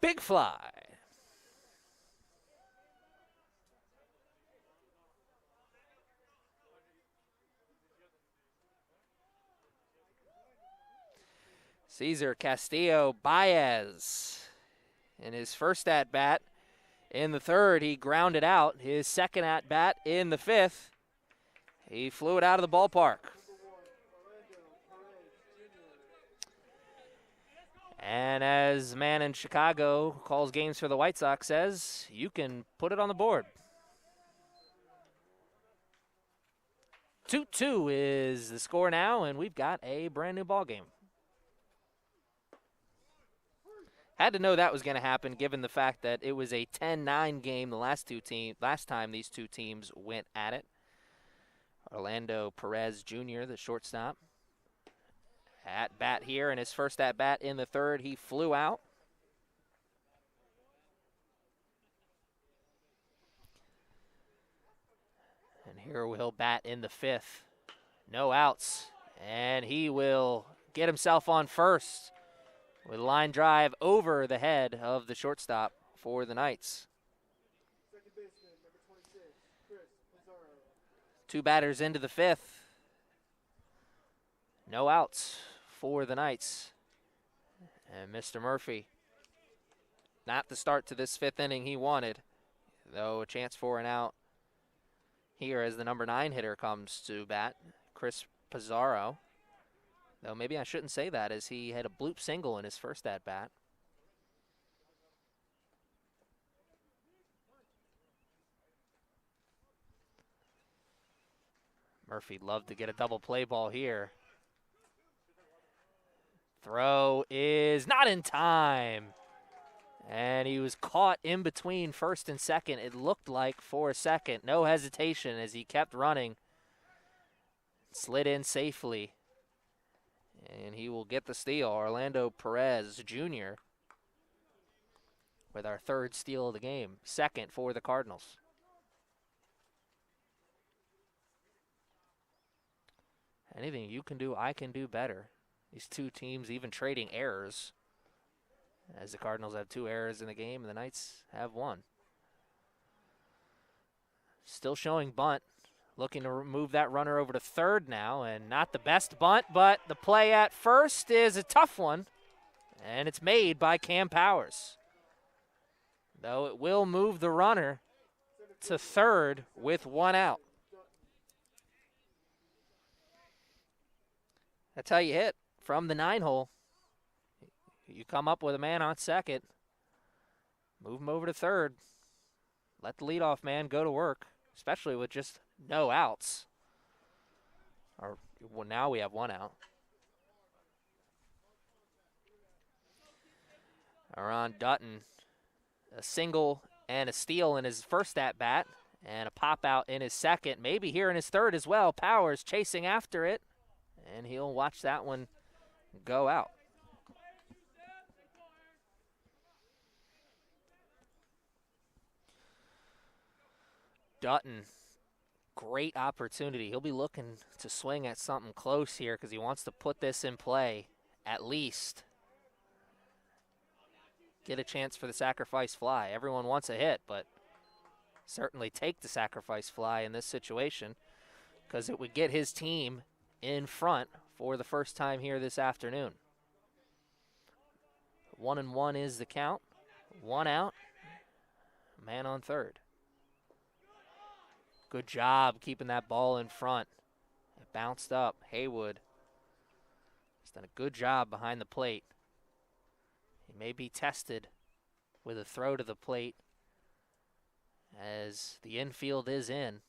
Big fly. Cesar Castillo Baez in his first at-bat. In the third, he grounded out. His second at-bat in the fifth, he flew it out of the ballpark. And as the man in Chicago who calls games for the White Sox says, you can put it on the board. 2-2 is the score now, and we've got a brand new ball game. Had to know that was going to happen given the fact that it was a 10-9 game the last time these two teams went at it. Orlando Perez Jr., the shortstop. At bat here, and his first at bat in the third, he flew out. And here he'll bat in the fifth. No outs, and he will get himself on first with a line drive over the head of the shortstop for the Knights. Second baseman, number 26, Chris Pizarro. Two batters into the fifth. No outs for the Knights. And Mr. Murphy, not the start to this fifth inning he wanted, though a chance for an out here as the number 9 hitter comes to bat, Chris Pizarro. Though maybe I shouldn't say that, as he had a bloop single in his first at-bat. Murphy loved to get a double play ball here. Throw is not in time. And he was caught in between first and second, it looked like, for a second. No hesitation as he kept running. Slid in safely. And he will get the steal. Orlando Perez Jr. with our third steal of the game. Second for the Cardinals. Anything you can do, I can do better. These two teams even trading errors, as the Cardinals have 2 errors in the game and the Knights have 1. Still showing bunt. Looking to move that runner over to third now, and not the best bunt, but the play at first is a tough one, and it's made by Cam Powers. Though it will move the runner to third with 1 out. That's how you hit from the 9-hole. You come up with a man on second, move him over to third, let the leadoff man go to work, especially with just no outs. Well, now we have 1 out. Aaron Dutton, a single and a steal in his first at-bat, and a pop-out in his second, maybe here in his third as well. Powers chasing after it, and he'll watch that one go out. Dutton, great opportunity. He'll be looking to swing at something close here because he wants to put this in play at least. Get a chance for the sacrifice fly. Everyone wants a hit, but certainly take the sacrifice fly in this situation because it would get his team in front for the first time here this afternoon. 1-1 is the count. 1 out. Man on third. Good job keeping that ball in front. It bounced up. Haywood has done a good job behind the plate. He may be tested with a throw to the plate as the infield is in.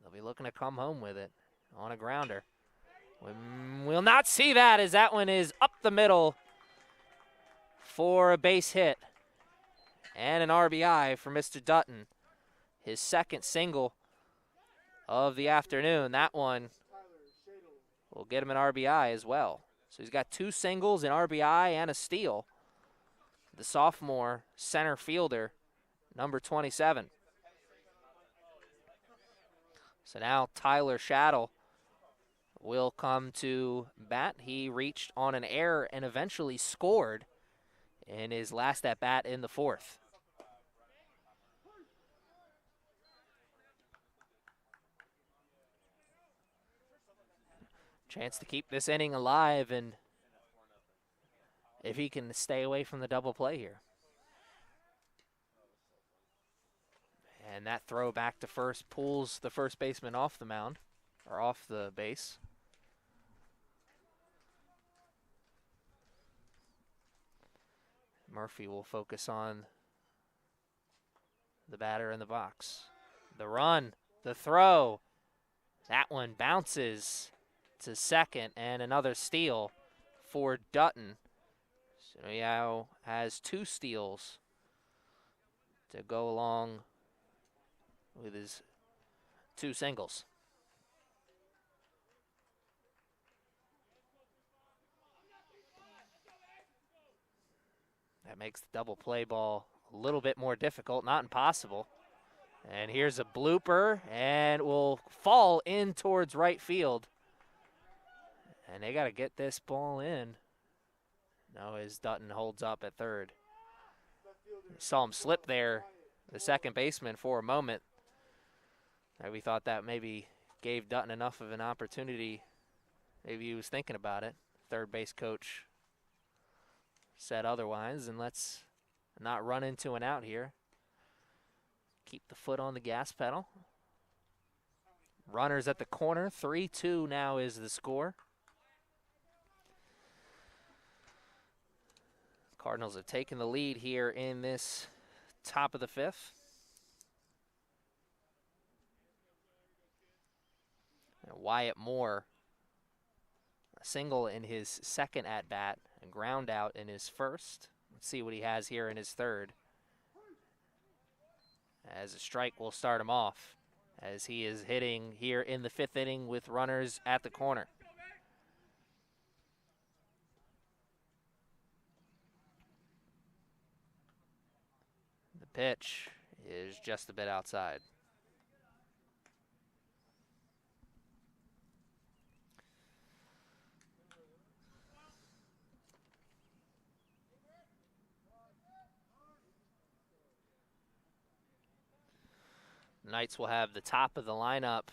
They'll be looking to come home with it on a grounder. We'll not see that as that one is up the middle for a base hit and an RBI for Mr. Dutton. His second single of the afternoon. That one will get him an RBI as well. So he's got 2 singles, an RBI, and a steal. The sophomore center fielder, number 27. So now Tyler Shaddle will come to bat. He reached on an error and eventually scored in his last at bat in the fourth. Chance to keep this inning alive, and if he can stay away from the double play here. And that throw back to first pulls the first baseman off the mound, or off the base. Murphy will focus on the batter in the box. The run, the throw, that one bounces to second, and another steal for Dutton. So he now has 2 steals to go along with his 2 singles. That makes the double play ball a little bit more difficult, not impossible. And here's a blooper, and will fall in towards right field. And they got to get this ball in. No, as Dutton holds up at third. You saw him slip there, the second baseman, for a moment. We thought that maybe gave Dutton enough of an opportunity. Maybe he was thinking about it. Third base coach said otherwise, and let's not run into an out here. Keep the foot on the gas pedal. Runners at the corner. 3-2 now is the score. Cardinals have taken the lead here in this top of the fifth. And Wyatt Moore, a single in his second at-bat, and ground out in his first. Let's see what he has here in his third. As a strike will start him off, as he is hitting here in the fifth inning with runners at the corner. The pitch is just a bit outside. Knights will have the top of the lineup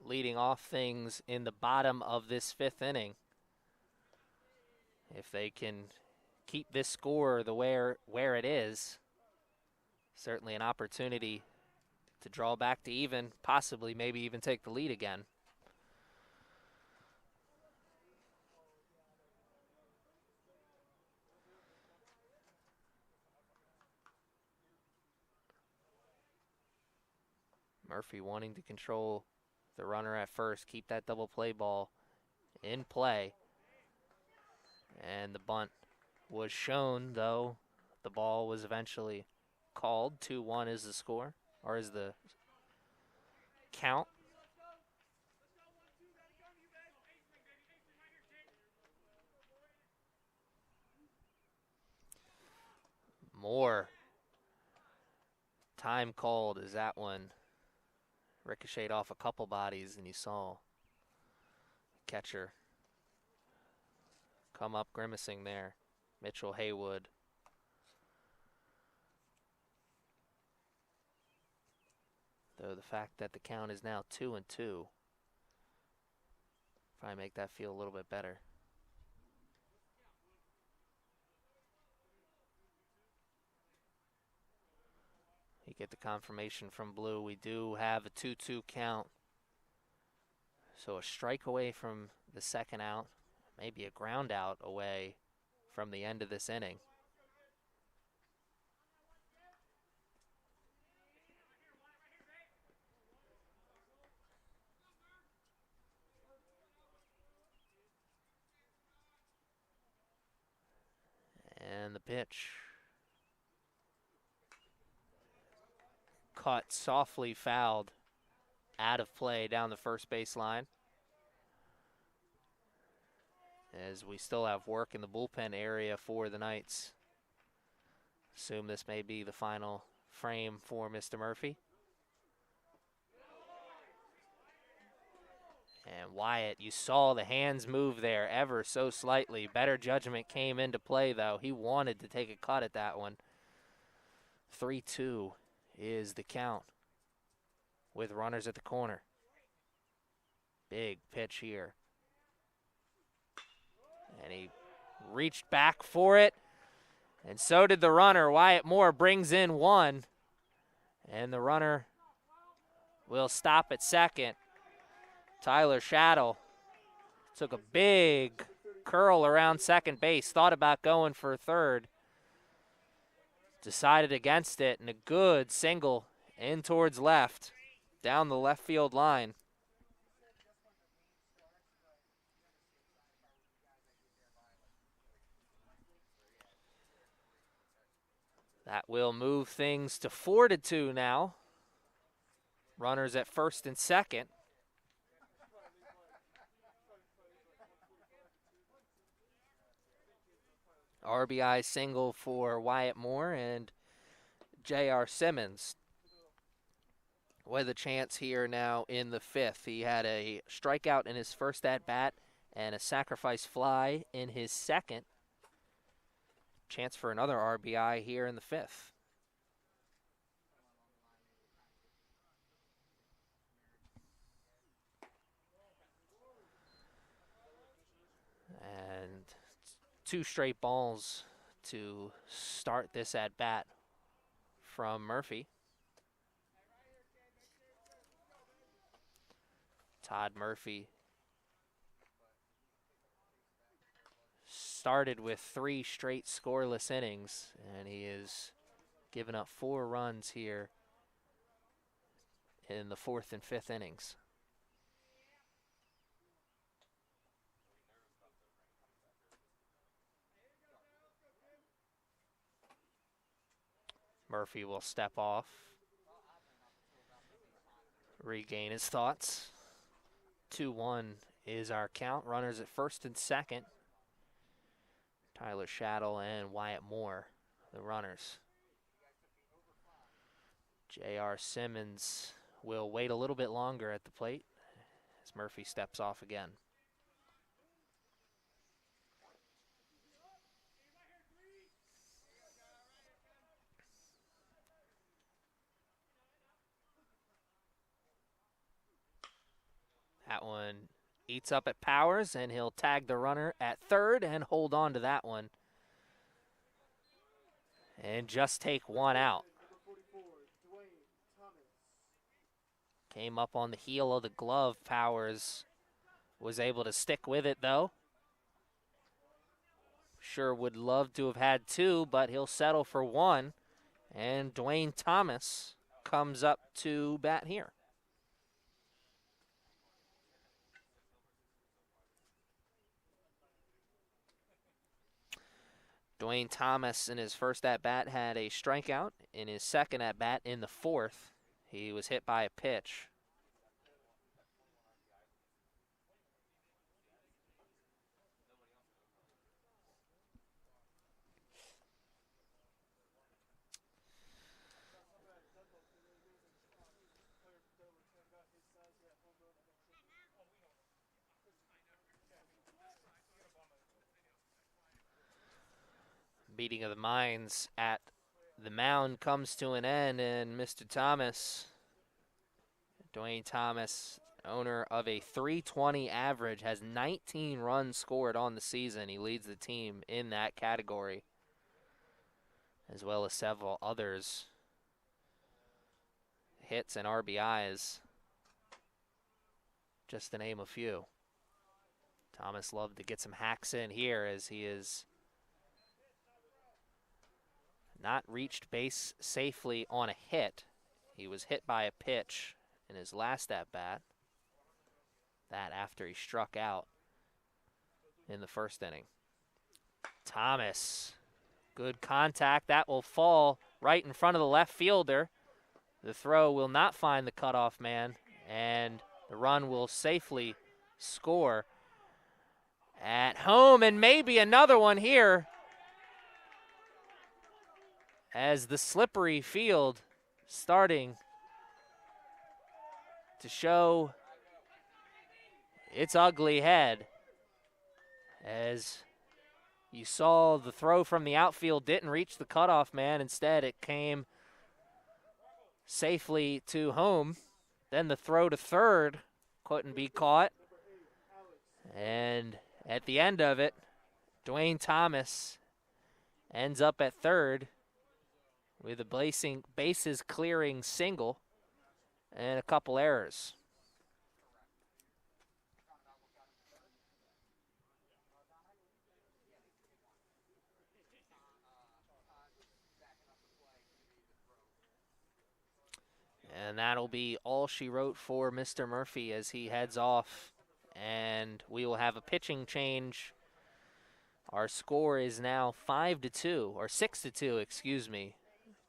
leading off things in the bottom of this fifth inning. If they can keep this score where it is, certainly an opportunity to draw back to even, possibly maybe even take the lead again. Murphy wanting to control the runner at first, keep that double play ball in play. And the bunt was shown, though the ball was eventually called. 2-1 is the score, or is the count. Moore. Time called as that one ricocheted off a couple bodies, and you saw catcher come up grimacing there. Mitchell Haywood. Though the fact that the count is now 2-2 probably make that feel a little bit better. You get the confirmation from Blue. We do have a 2-2 count. So a strike away from the second out, maybe a ground out away from the end of this inning. And the pitch. Caught softly fouled out of play down the first base line. As we still have work in the bullpen area for the Knights. Assume this may be the final frame for Mr. Murphy. And Wyatt, you saw the hands move there ever so slightly. Better judgment came into play, though. He wanted to take a cut at that one. 3-2 is the count with runners at the corner. Big pitch here. And he reached back for it, and so did the runner. Wyatt Moore brings in one, and the runner will stop at second. Tyler Shaddle took a big curl around second base, thought about going for third, decided against it, and a good single in towards left, down the left field line. That will move things to 4-2 now. Runners at first and second. RBI single for Wyatt Moore and J.R. Simmons with a chance here now in the fifth. He had a strikeout in his first at-bat and a sacrifice fly in his second. Chance for another RBI here in the fifth. And 2 straight balls to start this at-bat from Murphy. Todd Murphy started with 3 straight scoreless innings, and he has given up 4 runs here in the 4th and 5th innings. Murphy will step off, regain his thoughts. 2-1 is our count. Runners at first and second. Tyler Shaddle and Wyatt Moore, the runners. J.R. Simmons will wait a little bit longer at the plate as Murphy steps off again. That one eats up at Powers, and he'll tag the runner at third and hold on to that one. And just take one out. Came up on the heel of the glove. Powers was able to stick with it, though. Sure would love to have had 2, but he'll settle for 1. And Dwayne Thomas comes up to bat here. Dwayne Thomas in his first at-bat had a strikeout. In his second at-bat in the 4th, he was hit by a pitch. Meeting of the minds at the mound comes to an end, and Mr. Thomas, Dwayne Thomas, owner of a .320 average, has 19 runs scored on the season. He leads the team in that category, as well as several others. Hits and RBIs, just to name a few. Thomas loved to get some hacks in here, as he is not reached base safely on a hit. He was hit by a pitch in his last at-bat. That after he struck out in the first inning. Thomas, good contact. That will fall right in front of the left fielder. The throw will not find the cutoff man, and the run will safely score at home, and maybe another one here, as the slippery field starting to show its ugly head. As you saw, the throw from the outfield didn't reach the cutoff man. Instead, it came safely to home. Then the throw to third couldn't be caught. And at the end of it, Dwayne Thomas ends up at third with a bases clearing single and a couple errors. And that'll be all she wrote for Mr. Murphy as he heads off. And we will have a pitching change. Our score is now 5-2, or 6-2, excuse me.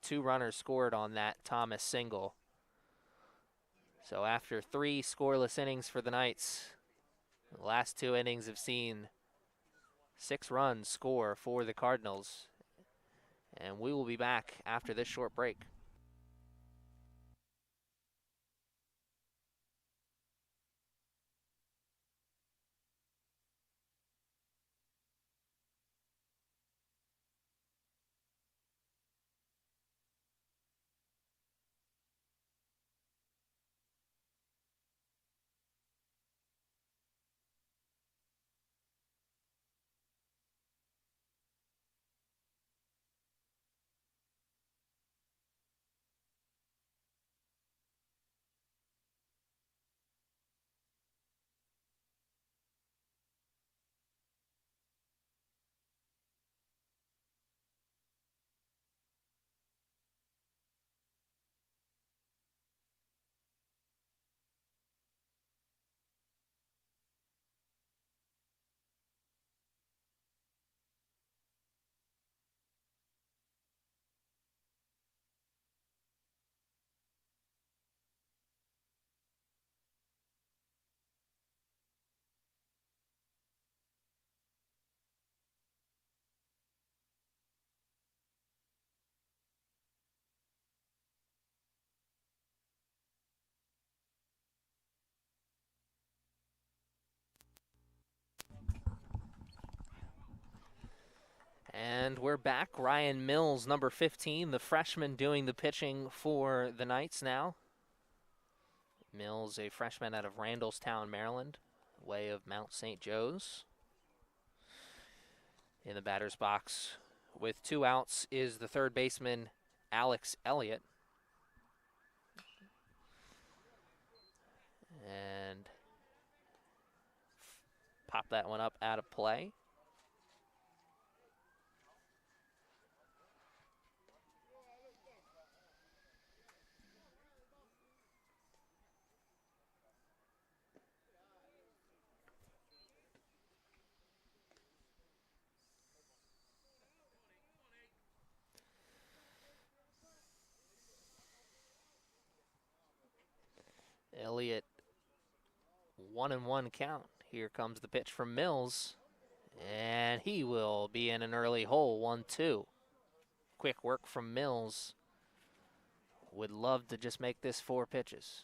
2 runners scored on that Thomas single. So after 3 scoreless innings for the Knights, the last 2 innings have seen 6 runs score for the Cardinals. And we will be back after this short break. And we're back. Ryan Mills, number 15, the freshman doing the pitching for the Knights now. Mills, a freshman out of Randallstown, Maryland, way of Mount St. Joe's. In the batter's box with 2 outs is the third baseman, Alex Elliott. And pop that one up out of play. Elliott, 1-1 count. Here comes the pitch from Mills, and he will be in an early hole, 1-2. Quick work from Mills. Would love to just make this 4 pitches.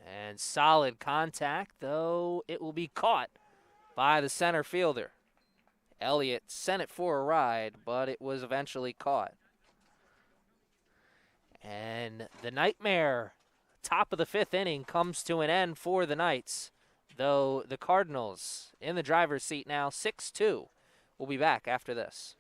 And solid contact, though it will be caught by the center fielder. Elliott sent it for a ride, but it was eventually caught. And the nightmare, top of the 5th inning, comes to an end for the Knights, though the Cardinals in the driver's seat now, 6-2. We'll be back after this.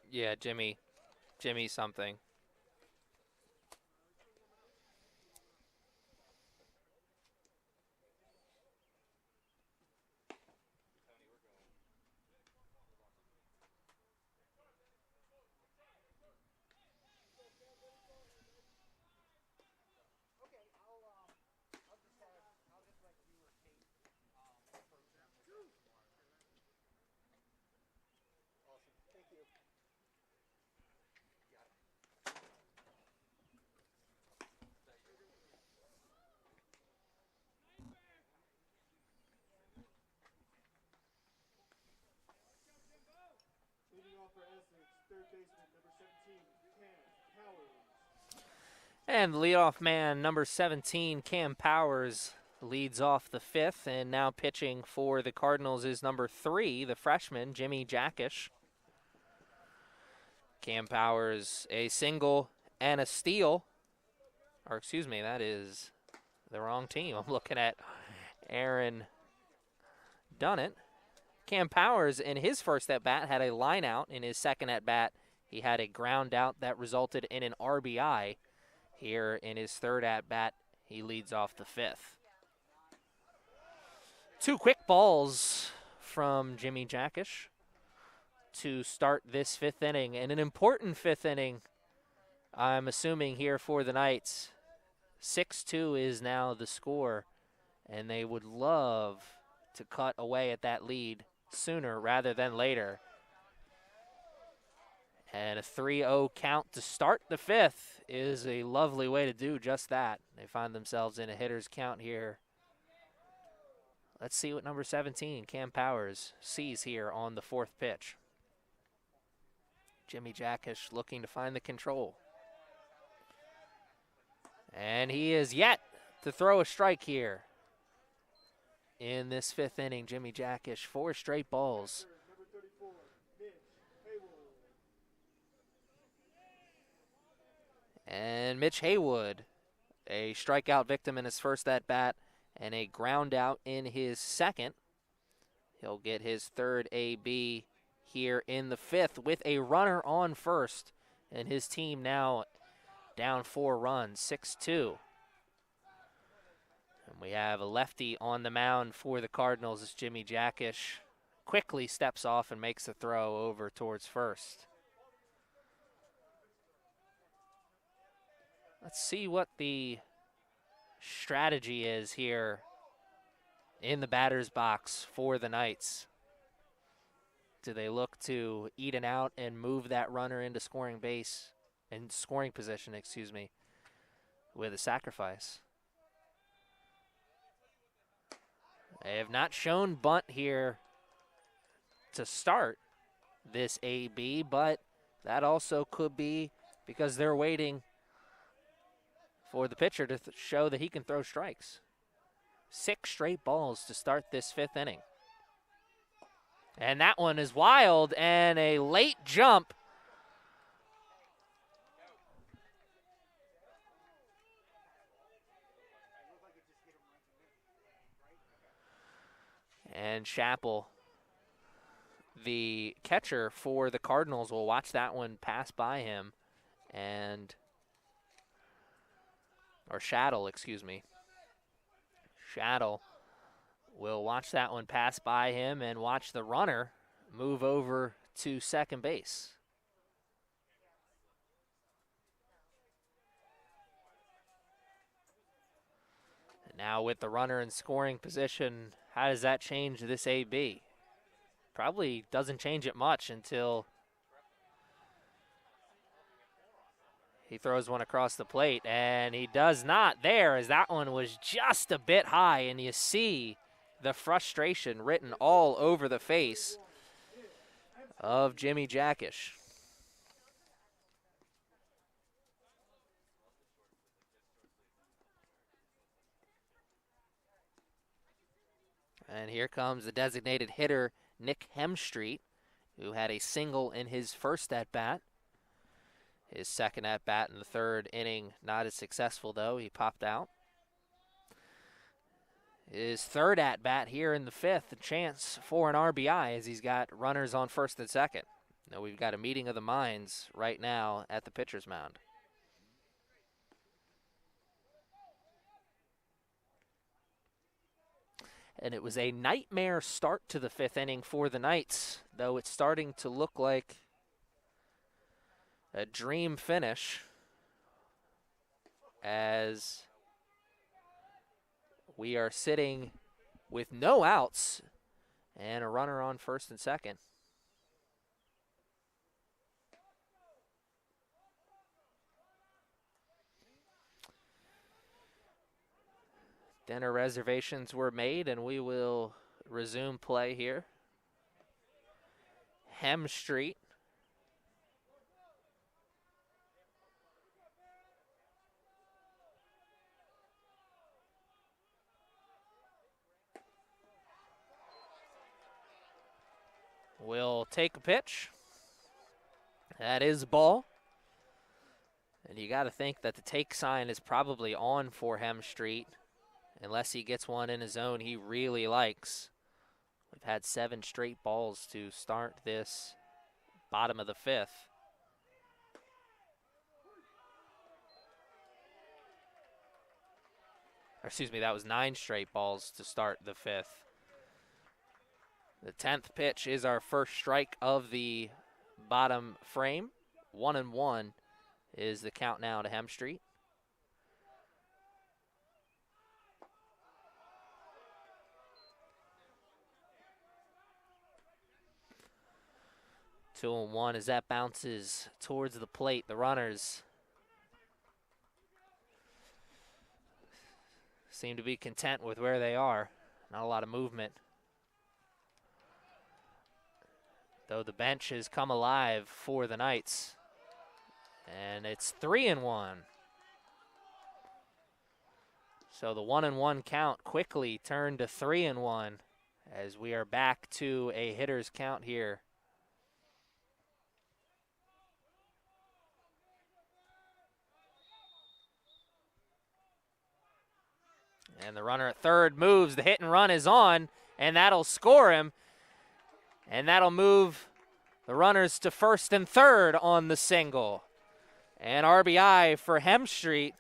Yeah, Jimmy something. Awesome. Thank you. Leading off for Essex, third baseman, number 17, Cam Powers. And the leadoff man, number 17, Cam Powers, leads off the fifth. And now pitching for the Cardinals is number 3, the freshman, Jimmy Jackish. Cam Powers, a single and a steal. Or excuse me, that is the wrong team. I'm looking at Aaron Dunnett. Cam Powers, in his first at-bat, had a line out. In his second at-bat, he had a ground out that resulted in an RBI. Here in his third at-bat, he leads off the fifth. 2 quick balls from Jimmy Jackish to start this fifth inning, and an important fifth inning, I'm assuming, here for the Knights. 6-2 is now the score, and they would love to cut away at that lead sooner rather than later. And a 3-0 count to start the fifth is a lovely way to do just that. They find themselves in a hitter's count here. Let's see what number 17, Cam Powers, sees here on the fourth pitch. Jimmy Jackish looking to find the control. And he is yet to throw a strike here. In this fifth inning, Jimmy Jackish, 4 straight balls. Number 34, Mitch Haywood. And Mitch Haywood, a strikeout victim in his first at-bat and a ground out in his second. He'll get his third AB here in the fifth with a runner on first, and his team now down 4 runs, 6-2. And we have a lefty on the mound for the Cardinals as Jimmy Jackish quickly steps off and makes the throw over towards first. Let's see what the strategy is here in the batter's box for the Knights. Do they look to eat an out and move that runner into scoring position, with a sacrifice? They have not shown bunt here to start this AB, but that also could be because they're waiting for the pitcher to show that he can throw strikes. 6 straight balls to start this fifth inning. And that one is wild, and a late jump. And Chappell, the catcher for the Cardinals, will watch that one pass by him. Shaddle, Shaddle will watch that one pass by him and watch the runner move over to second base. And now with the runner in scoring position, how does that change this AB? Probably doesn't change it much until he throws one across the plate, and he does not there, as that one was just a bit high, and you see the frustration written all over the face of Jimmy Jackish. And here comes the designated hitter, Nick Hemstreet, who had a single in his first at-bat. His second at-bat in the third inning, not as successful, though. He popped out. His third at-bat here in the fifth, a chance for an RBI as he's got runners on first and second. Now we've got a meeting of the minds right now at the pitcher's mound. And it was a nightmare start to the 5th inning for the Knights, though it's starting to look like a dream finish as we are sitting with no outs and a runner on first and second. Dinner reservations were made, and we will resume play here. Hem Street. Will take a pitch. That is ball. And you got to think that the take sign is probably on for Hem Street, unless he gets one in his zone he really likes. We've had 7 straight balls to start this bottom of the 5th. Or excuse me, that was 9 straight balls to start the 5th. The 10th pitch is our first strike of the bottom frame. 1-1 is the count now to Hem Street. Two and one as that bounces towards the plate. The runners seem to be content with where they are. Not a lot of movement. Though the bench has come alive for the Knights. And it's 3-1. So the 1-1 count quickly turned to 3-1 as we are back to a hitter's count here. And the runner at third moves. The hit and run is on, and that'll score him. And that'll move the runners to first and third on the single. And RBI for Hem Street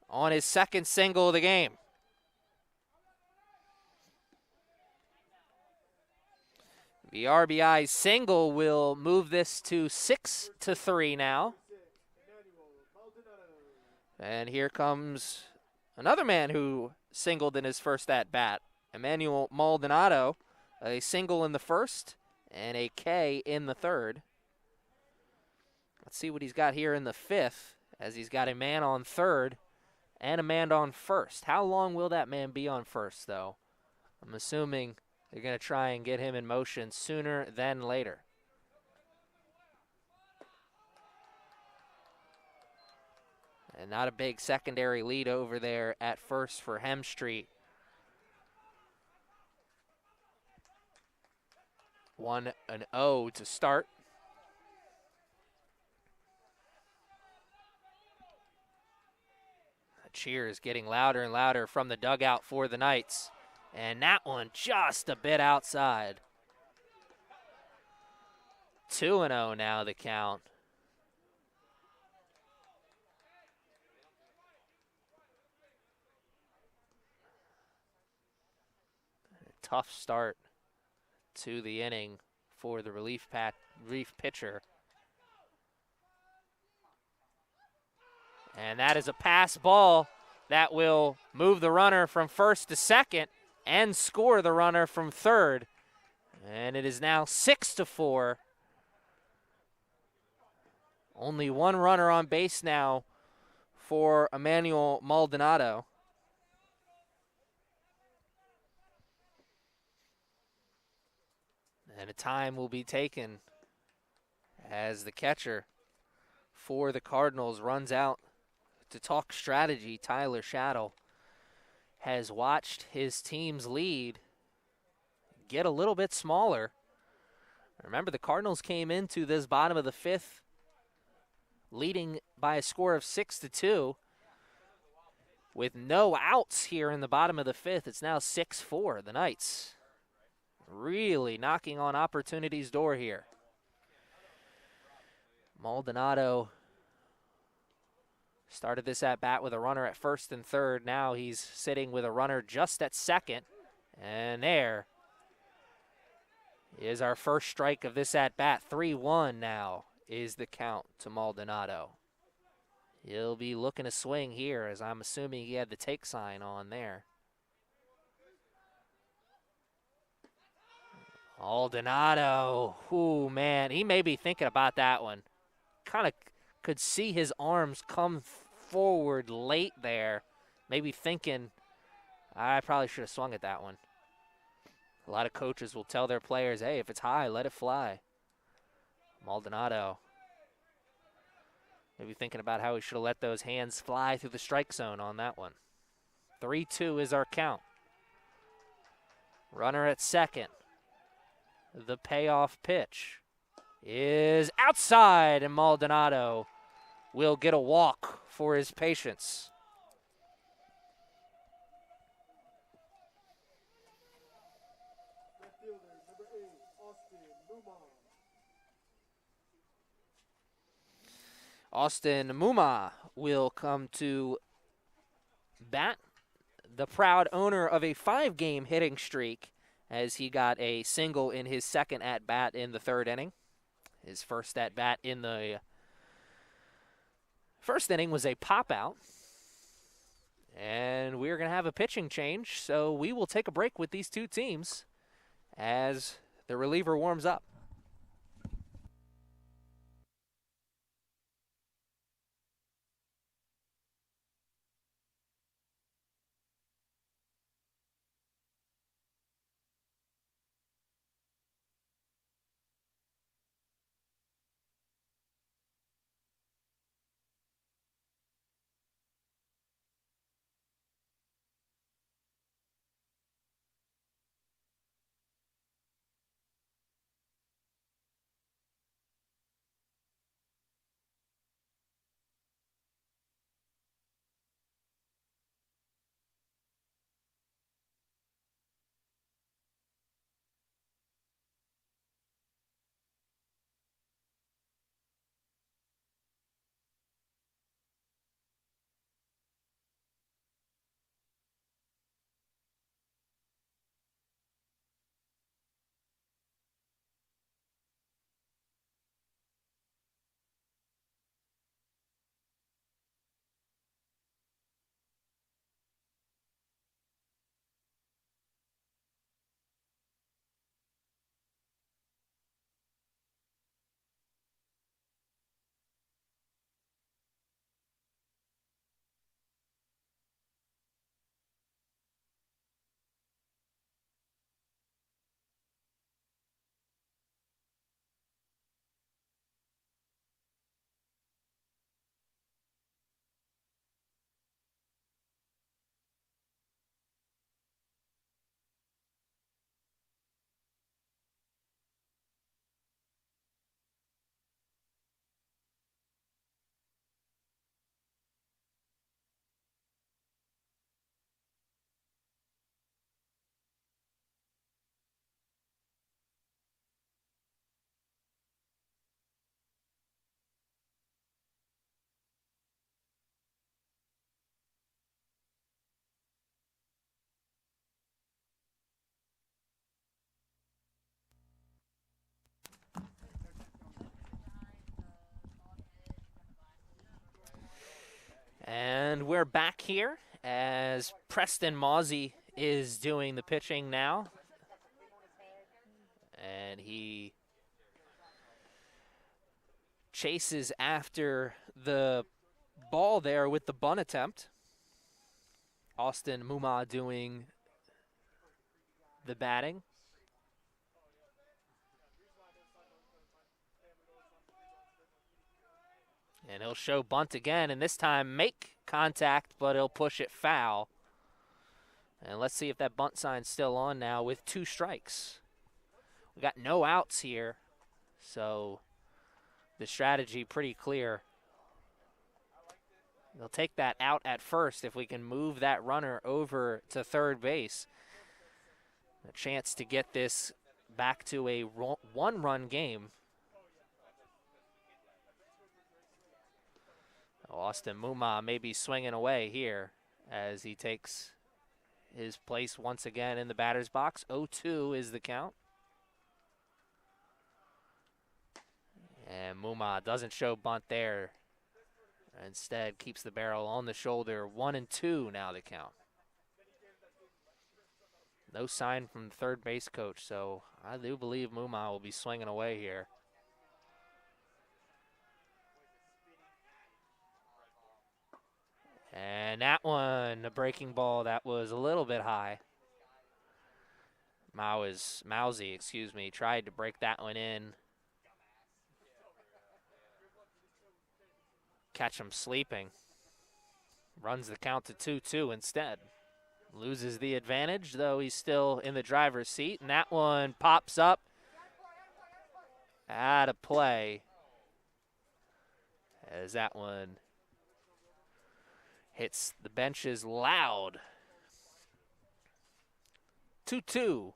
on his second single of the game. The RBI single will move this to 6-3 now. And here comes another man who singled in his first at-bat, Emmanuel Maldonado, a single in the first and a K in the third. Let's see what he's got here in the 5th, as he's got a man on third and a man on first. How long will that man be on first, though? I'm assuming they're going to try and get him in motion sooner than later. And not a big secondary lead over there at first for Hem Street. 1-0 to start. The cheers getting louder and louder from the dugout for the Knights. And that one just a bit outside. 2-0 now the count. Tough start to the inning for the relief pitcher. And that is a pass ball that will move the runner from first to second and score the runner from third. And it is now 6-4. Only one runner on base now for Emmanuel Maldonado. And a time will be taken as the catcher for the Cardinals runs out to talk strategy. Tyler Shaddle has watched his team's lead get a little bit smaller. Remember, the Cardinals came into this bottom of the 5th leading by a score of 6-2. With no outs here in the bottom of the 5th, it's now 6-4. The Knights really knocking on opportunity's door here. Maldonado started this at bat with a runner at first and third. Now he's sitting with a runner just at second. And there is our first strike of this at bat. 3-1 now is the count to Maldonado. He'll be looking to swing here, as I'm assuming he had the take sign on there. Maldonado, ooh, man, he may be thinking about that one. Kind of could see his arms come forward late there. Maybe thinking, I probably should have swung at that one. A lot of coaches will tell their players, hey, if it's high, let it fly. Maldonado maybe thinking about how he should have let those hands fly through the strike zone on that one. 3-2 is our count. Runner at second. The payoff pitch is outside, and Maldonado will get a walk for his patience. Left fielder, number 8, Austin Muma. Austin Muma will come to bat, the proud owner of a 5-game hitting streak, as he got a single in his second at-bat in the third inning. His first at-bat in the first inning was a pop-out. And we're going to have a pitching change, so we will take a break with these two teams as the reliever warms up. And we're back here as Preston Mawsey is doing the pitching now. And he chases after the ball there with the bunt attempt. Austin Muma doing the batting. And he'll show bunt again, and this time make contact, but he'll push it foul. And let's see if that bunt sign's still on now with 2 strikes. We got no outs here, so the strategy pretty clear. They'll take that out at first if we can move that runner over to third base. A chance to get this back to a 1-run game. Austin Muma may be swinging away here as he takes his place once again in the batter's box. 0-2 is the count. And Muma doesn't show bunt there. Instead, keeps the barrel on the shoulder. 1-2 now the count. No sign from the third base coach, so I do believe Muma will be swinging away here. And that one, a breaking ball, that was a little bit high. Mousy, tried to break that one in. Catch him sleeping. Runs the count to 2-2 instead. Loses the advantage, though he's still in the driver's seat. And that one pops up. Out of play. As that one hits the benches loud. 2-2.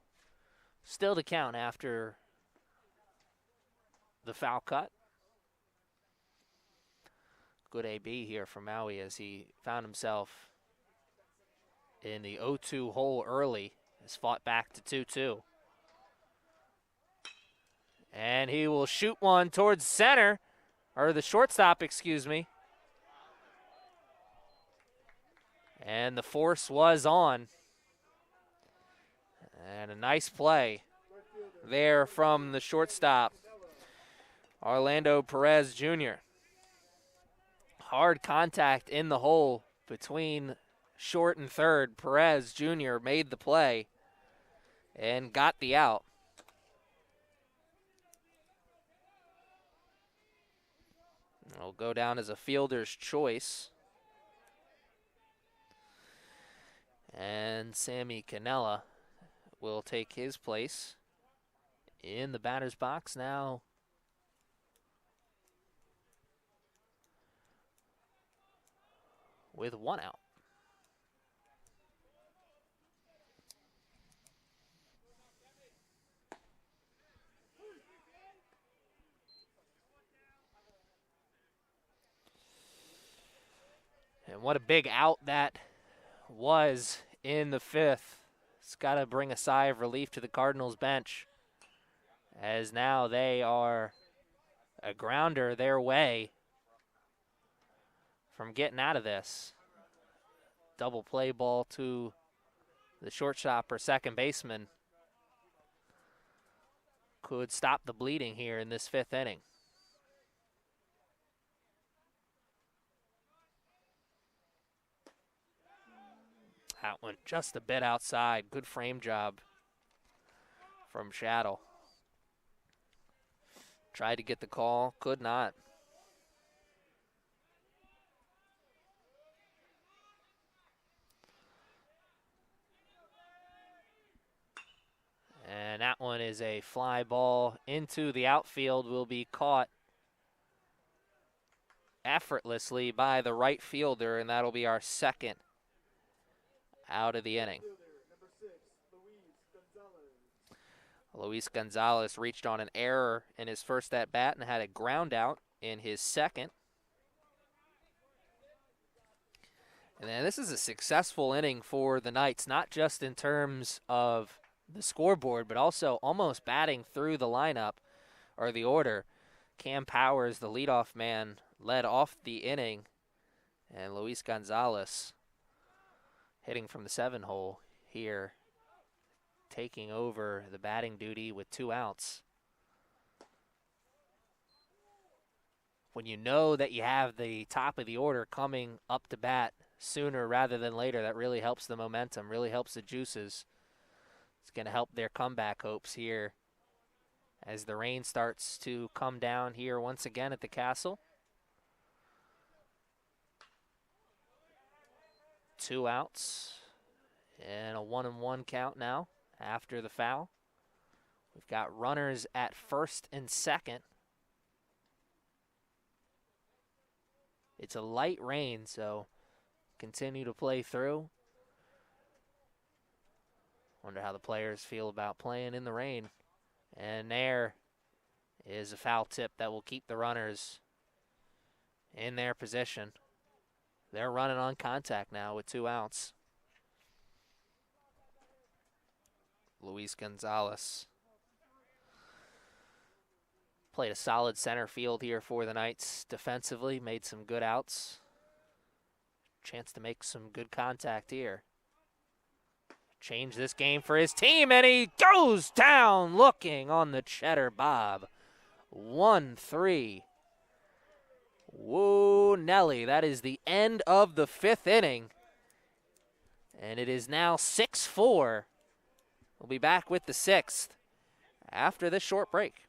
Still to count after the foul cut. Good AB here for Maui as he found himself in the 0-2 hole early. Has fought back to 2-2. And he will shoot one towards center, or the shortstop, excuse me. And the force was on. And a nice play there from the shortstop, Orlando Perez Jr. Hard contact in the hole between short and third. Perez Jr. made the play and got the out. It'll go down as a fielder's choice. And Sammy Cannella will take his place in the batter's box now. With one out. And what a big out that was in the fifth. It's got to bring a sigh of relief to the Cardinals bench, as now they are a grounder their way from getting out of this. Double play ball to the shortstop or second baseman could stop the bleeding here in this fifth inning. That went just a bit outside. Good frame job from Shaddle. Tried to get the call, could not. And that one is a fly ball into the outfield, will be caught effortlessly by the right fielder, and that'll be our second out of the inning. Luis Gonzalez reached on an error in his first at-bat and had a ground out in his second. And then this is a successful inning for the Knights, not just in terms of the scoreboard, but also almost batting through the lineup or the order. Cam Powers, the leadoff man, led off the inning, and Luis Gonzalez hitting from the 7-hole here, taking over the batting duty with 2 outs. When you know that you have the top of the order coming up to bat sooner rather than later, that really helps the momentum, really helps the juices. It's going to help their comeback hopes here as the rain starts to come down here once again at the Castle. 2 outs and a 1-1 count now after the foul. We've got runners at first and second. It's a light rain, so continue to play through. Wonder how the players feel about playing in the rain. And there is a foul tip that will keep the runners in their position. They're running on contact now with 2 outs. Luis Gonzalez played a solid center field here for the Knights defensively, made some good outs. Chance to make some good contact here. Change this game for his team, and he goes down looking on the cheddar bob. 1-3. Whoa, Nelly. That is the end of the 5th inning. And it is now 6-4. We'll be back with the 6th after this short break.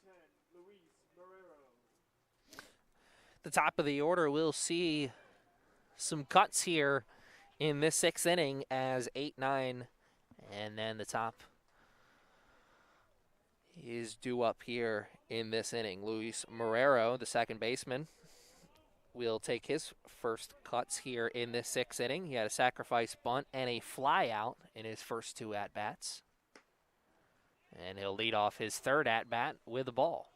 10, Luis Marrero. The top of the order, we'll see some cuts here in this 6th inning as 8-9, and then the top is due up here in this inning. Luis Marrero, the second baseman, will take his first cuts here in this 6th inning. He had a sacrifice bunt and a fly out in his first 2 at-bats. And he'll lead off his 3rd at-bat with a ball.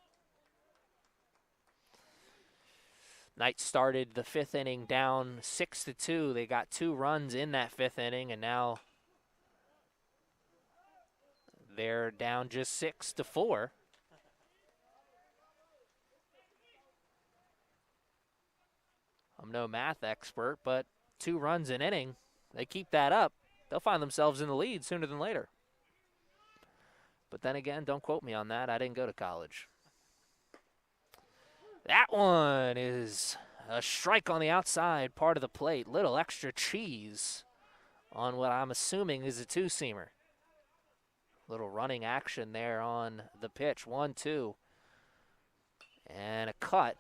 Knights started the 5th inning down 6-2. They got 2 runs in that 5th inning, and now they're down just 6-4. I'm no math expert, but 2 runs an inning, they keep that up, they'll find themselves in the lead sooner than later. But then again, don't quote me on that. I didn't go to college. That one is a strike on the outside part of the plate. Little extra cheese on what I'm assuming is a 2-seamer. Little running action there on the pitch. 1-2. And a cut.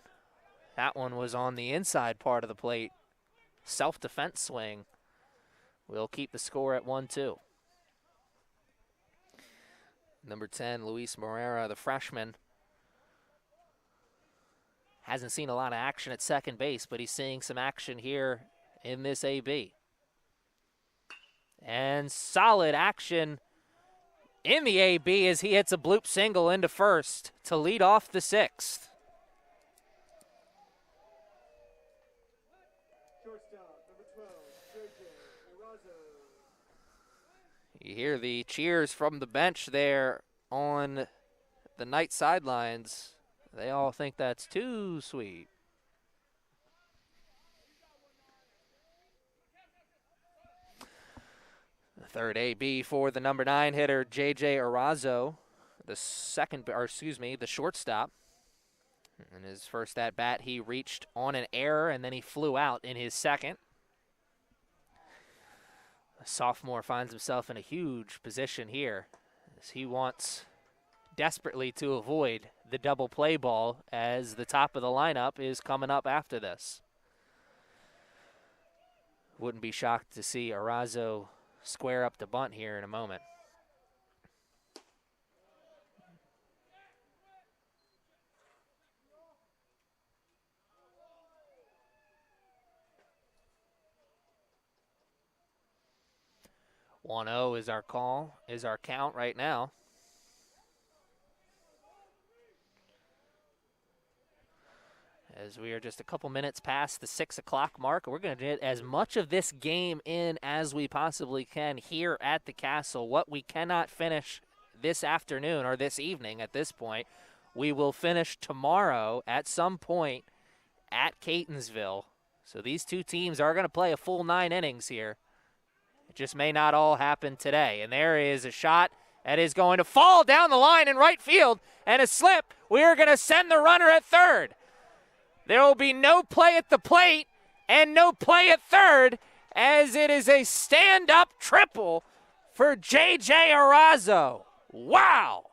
That one was on the inside part of the plate. Self-defense swing. We'll keep the score at 1-2. Number 10, Luis Marrero, the freshman. Hasn't seen a lot of action at second base, but he's seeing some action here in this AB. And solid action in the AB as he hits a bloop single into first to lead off the 6th. Shortstop, number 12, JJ Erazo. You hear the cheers from the bench there on the Knights sidelines. They all think that's too sweet. The 3rd AB for the number 9 hitter, J.J. Erazo, the shortstop. In his first at-bat, he reached on an error, and then he flew out in his second. The sophomore finds himself in a huge position here, as he wants desperately to avoid the double play ball as the top of the lineup is coming up after this. Wouldn't be shocked to see Erazo square up the bunt here in a moment. "1-0 is our count right now. As we are just a couple minutes past the 6 o'clock mark, we're going to get as much of this game in as we possibly can here at the Castle. What we cannot finish this afternoon or this evening at this point, we will finish tomorrow at some point at Catonsville. So these 2 teams are going to play a full 9 innings here. It just may not all happen today. And there is a shot that is going to fall down the line in right field, and a slip. We are going to send the runner at third. There will be no play at the plate and no play at third, as it is a stand-up triple for J.J. Erazo. Wow!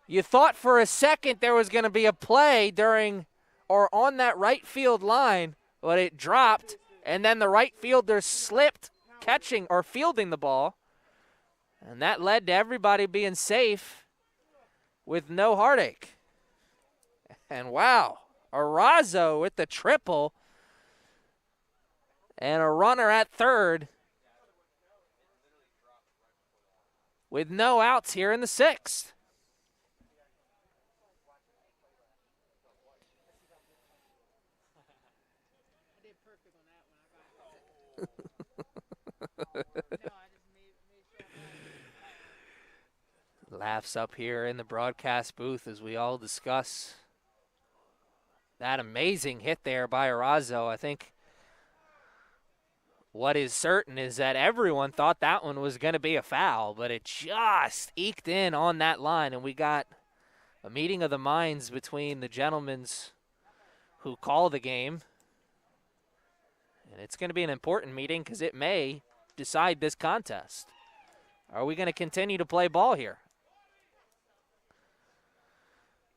You thought for a second there was going to be a play during or on that right field line, but it dropped, and then the right fielder slipped catching or fielding the ball, and that led to everybody being safe with no heartache. And wow, Erazo with the triple and a runner at third with no outs here in the 6th. Laughs up here in the broadcast booth as we all discuss that amazing hit there by Erazo. I think what is certain is that everyone thought that one was going to be a foul, but it just eked in on that line, and we got a meeting of the minds between the gentlemen who call the game. And it's going to be an important meeting because it may decide this contest. Are we going to continue to play ball here?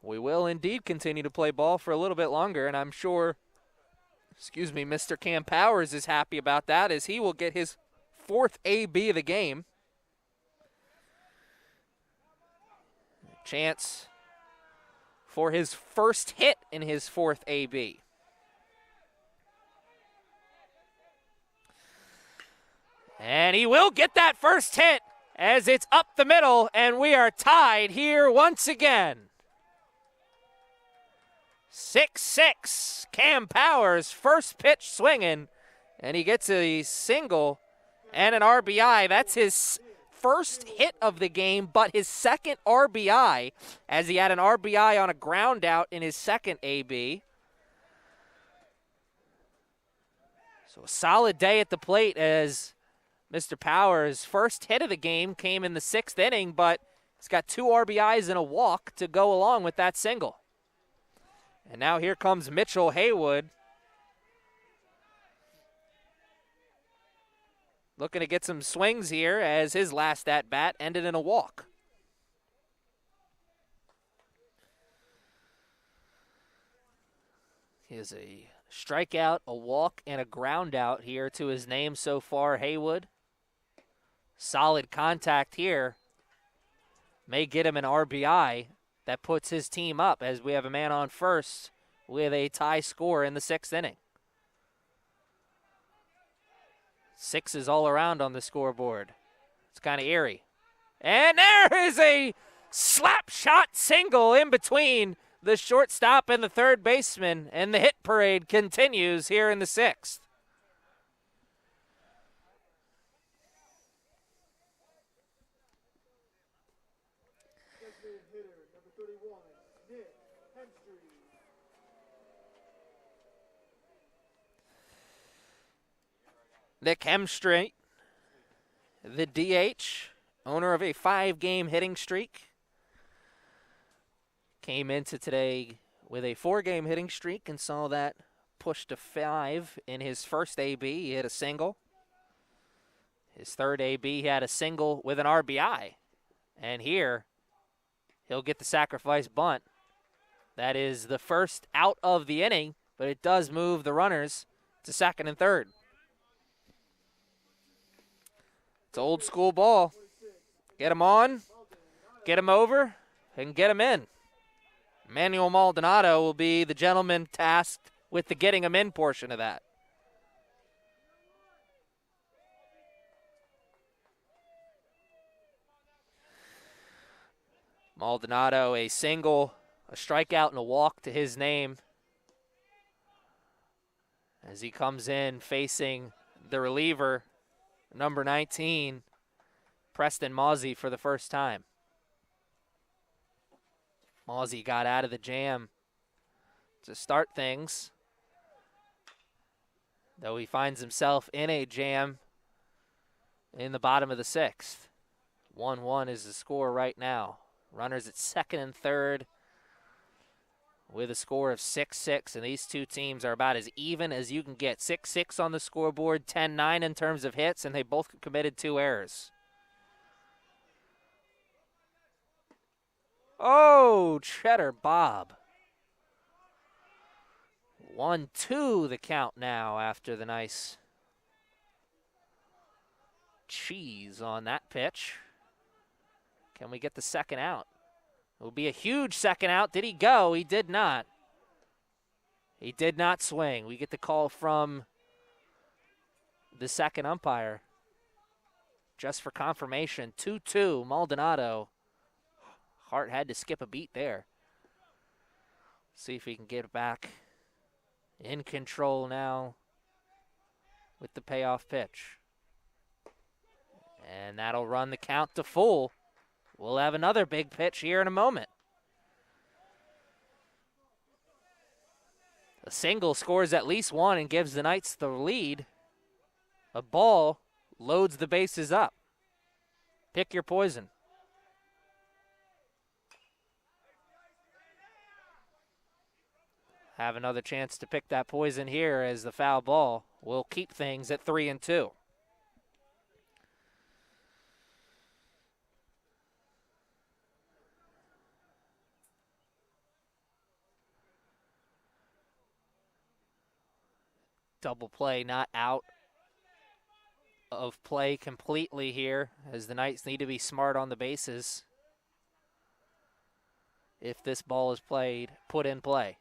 We will indeed continue to play ball for a little bit longer, and I'm sure, Mr. Cam Powers is happy about that as he will get his 4th AB of the game. Chance for his first hit in his 4th AB. And he will get that first hit as it's up the middle, and we are tied here once again. 6-6, Cam Powers, first pitch swinging, and he gets a single and an RBI. That's his first hit of the game, but his 2nd RBI, as he had an RBI on a ground out in his 2nd AB. So a solid day at the plate as Mr. Powers' first hit of the game came in the 6th inning, but he's got 2 RBIs and a walk to go along with that single. And now here comes Mitchell Haywood, looking to get some swings here as his last at-bat ended in a walk. He has a strikeout, a walk, and a ground out here to his name so far, Haywood. Solid contact here. May get him an RBI. That puts his team up as we have a man on first with a tie score in the 6th inning. 6s all around on the scoreboard. It's kind of eerie. And there is a slap shot single in between the shortstop and the third baseman, and the hit parade continues here in the 6th. Nick Hemstreet, the DH, owner of a 5-game hitting streak, came into today with a 4-game hitting streak and saw that push to 5 in his first AB. He hit a single. His third AB, he had a single with an RBI. And here, he'll get the sacrifice bunt. That is the first out of the inning, but it does move the runners to second and third. It's old school ball. Get him on, get him over, and get him in. Manuel Maldonado will be the gentleman tasked with the getting him in portion of that. Maldonado, a single, a strikeout, and a walk to his name as he comes in facing the reliever, number 19, Preston Mozzie, for the first time. Mozzie got out of the jam to start things, though he finds himself in a jam in the bottom of the 6th. 1-1 is the score right now. Runners at second and third with a score of 6-6, and these two teams are about as even as you can get. 6-6 on the scoreboard, 10-9 in terms of hits, and they both committed 2 errors. Oh, Cheddar Bob. 1-2 the count now after the nice cheese on that pitch. Can we get the second out? It will be a huge second out. Did he go? He did not. He did not swing. We get the call from the second umpire just for confirmation. 2-2, Maldonado. Hart had to skip a beat there. See if he can get it back in control now with the payoff pitch. And that'll run the count to full. We'll have another big pitch here in a moment. A single scores at least one and gives the Knights the lead. A ball loads the bases up. Pick your poison. Have another chance to pick that poison here as the foul ball will keep things at 3-2. Double play not out of play completely here, as the Knights need to be smart on the bases if this ball is put in play.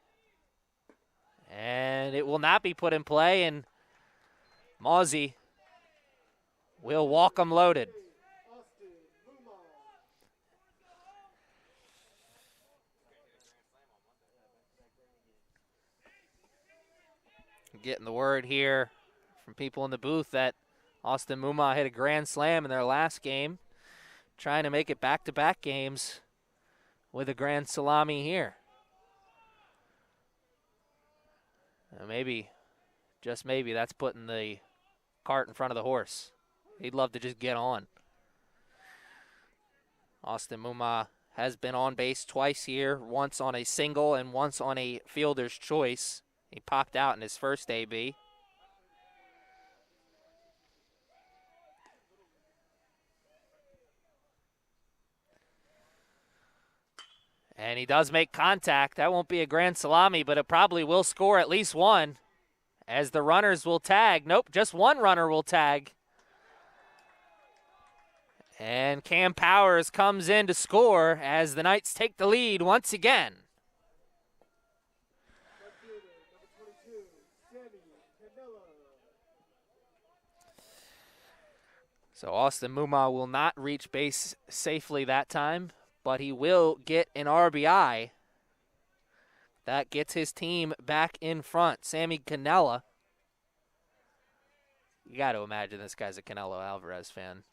And it will not be put in play, and Mozzie will walk him loaded. Getting the word here from people in the booth that Austin Muma hit a grand slam in their last game, trying to make it back-to-back games with a grand salami here. Maybe, just maybe, that's putting the cart in front of the horse. He'd love to just get on. Austin Muma has been on base twice here, once on a single and once on a fielder's choice. He popped out in his first AB. And he does make contact. That won't be a grand salami, but it probably will score at least one, as the runners will tag. Nope, just one runner will tag. And Cam Powers comes in to score as the Knights take the lead once again. So Austin Muma will not reach base safely that time, but he will get an RBI. That gets his team back in front. Sammy Cannella. You got to imagine this guy's a Canelo Alvarez fan.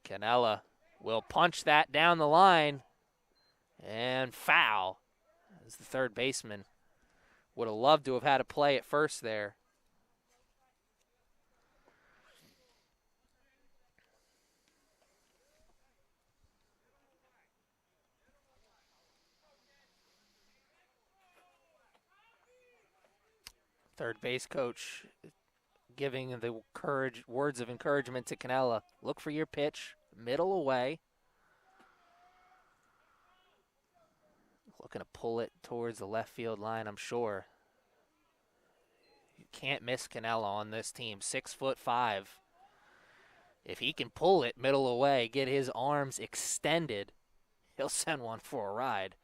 Cannella will punch that down the line and foul, as the third baseman would have loved to have had a play at first there. Third base coach giving the words of encouragement to Cannella. Look for your pitch, middle away. Looking to pull it towards the left field line, I'm sure. You can't miss Cannella on this team, 6'5". If he can pull it middle away, get his arms extended, he'll send one for a ride.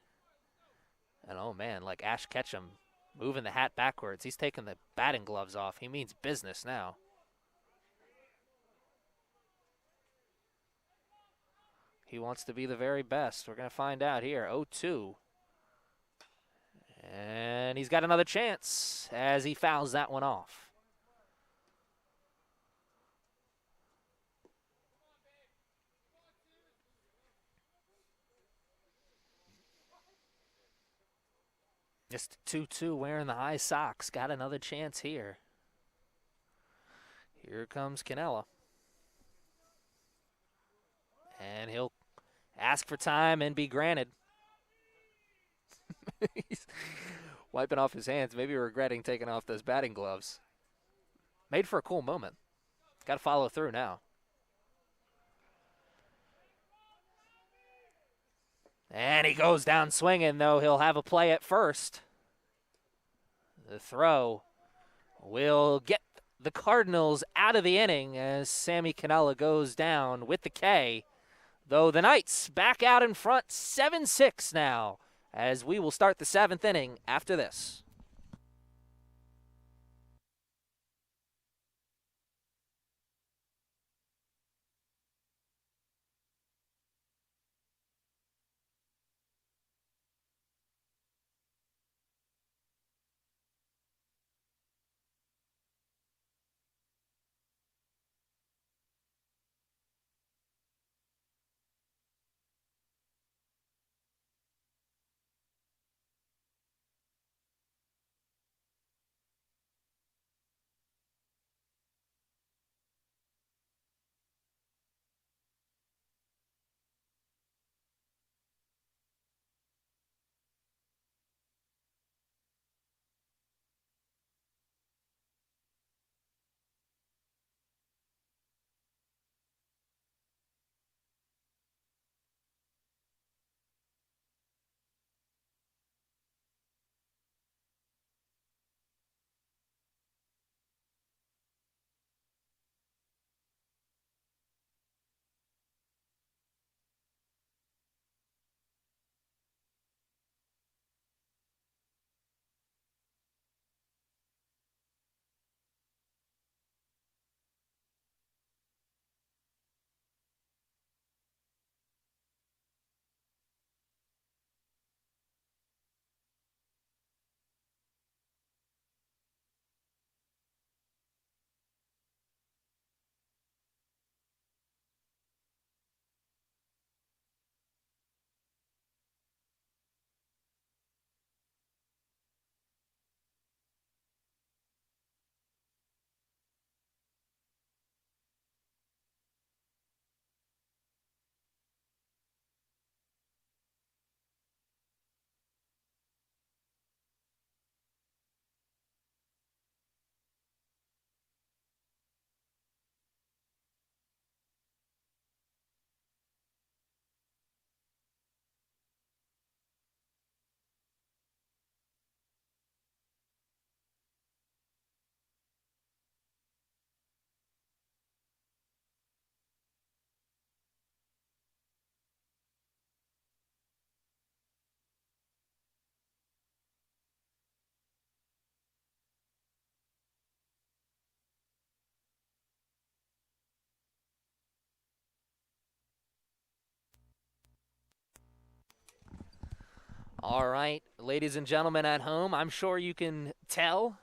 And oh man, like Ash Ketchum, moving the hat backwards. He's taking the batting gloves off. He means business now. He wants to be the very best. We're going to find out here. 0-2. And he's got another chance as he fouls that one off. Just 2-2 wearing the high socks. Got another chance here. Here comes Cannella. And he'll ask for time and be granted. He's wiping off his hands, maybe regretting taking off those batting gloves. Made for a cool moment. Got to follow through now. And he goes down swinging, though he'll have a play at first. The throw will get the Cardinals out of the inning as Sammy Cannella goes down with the K. Though the Knights back out in front, 7-6 now, as we will start the seventh inning after this. All right, ladies and gentlemen at home, I'm sure you can tell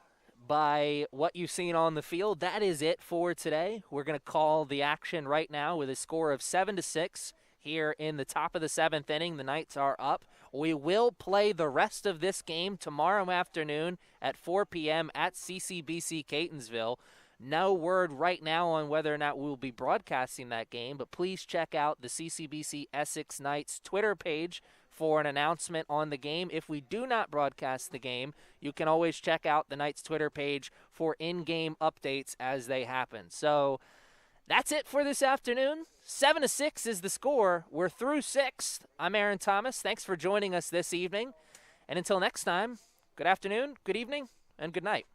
by what you've seen on the field. That is it for today. We're going to call the action right now with a score of 7-6 here in the top of the 7th inning. The Knights are up. We will play the rest of this game tomorrow afternoon at 4 p.m. at CCBC Catonsville. No word right now on whether or not we will be broadcasting that game, but please check out the CCBC Essex Knights Twitter page for an announcement on the game. If we do not broadcast the game, you can always check out the Knights Twitter page for in-game updates as they happen. So that's it for this afternoon. 7-6 is the score. We're through 6th. I'm Aaron Thomas. Thanks for joining us this evening. And until next time, good afternoon, good evening, and good night.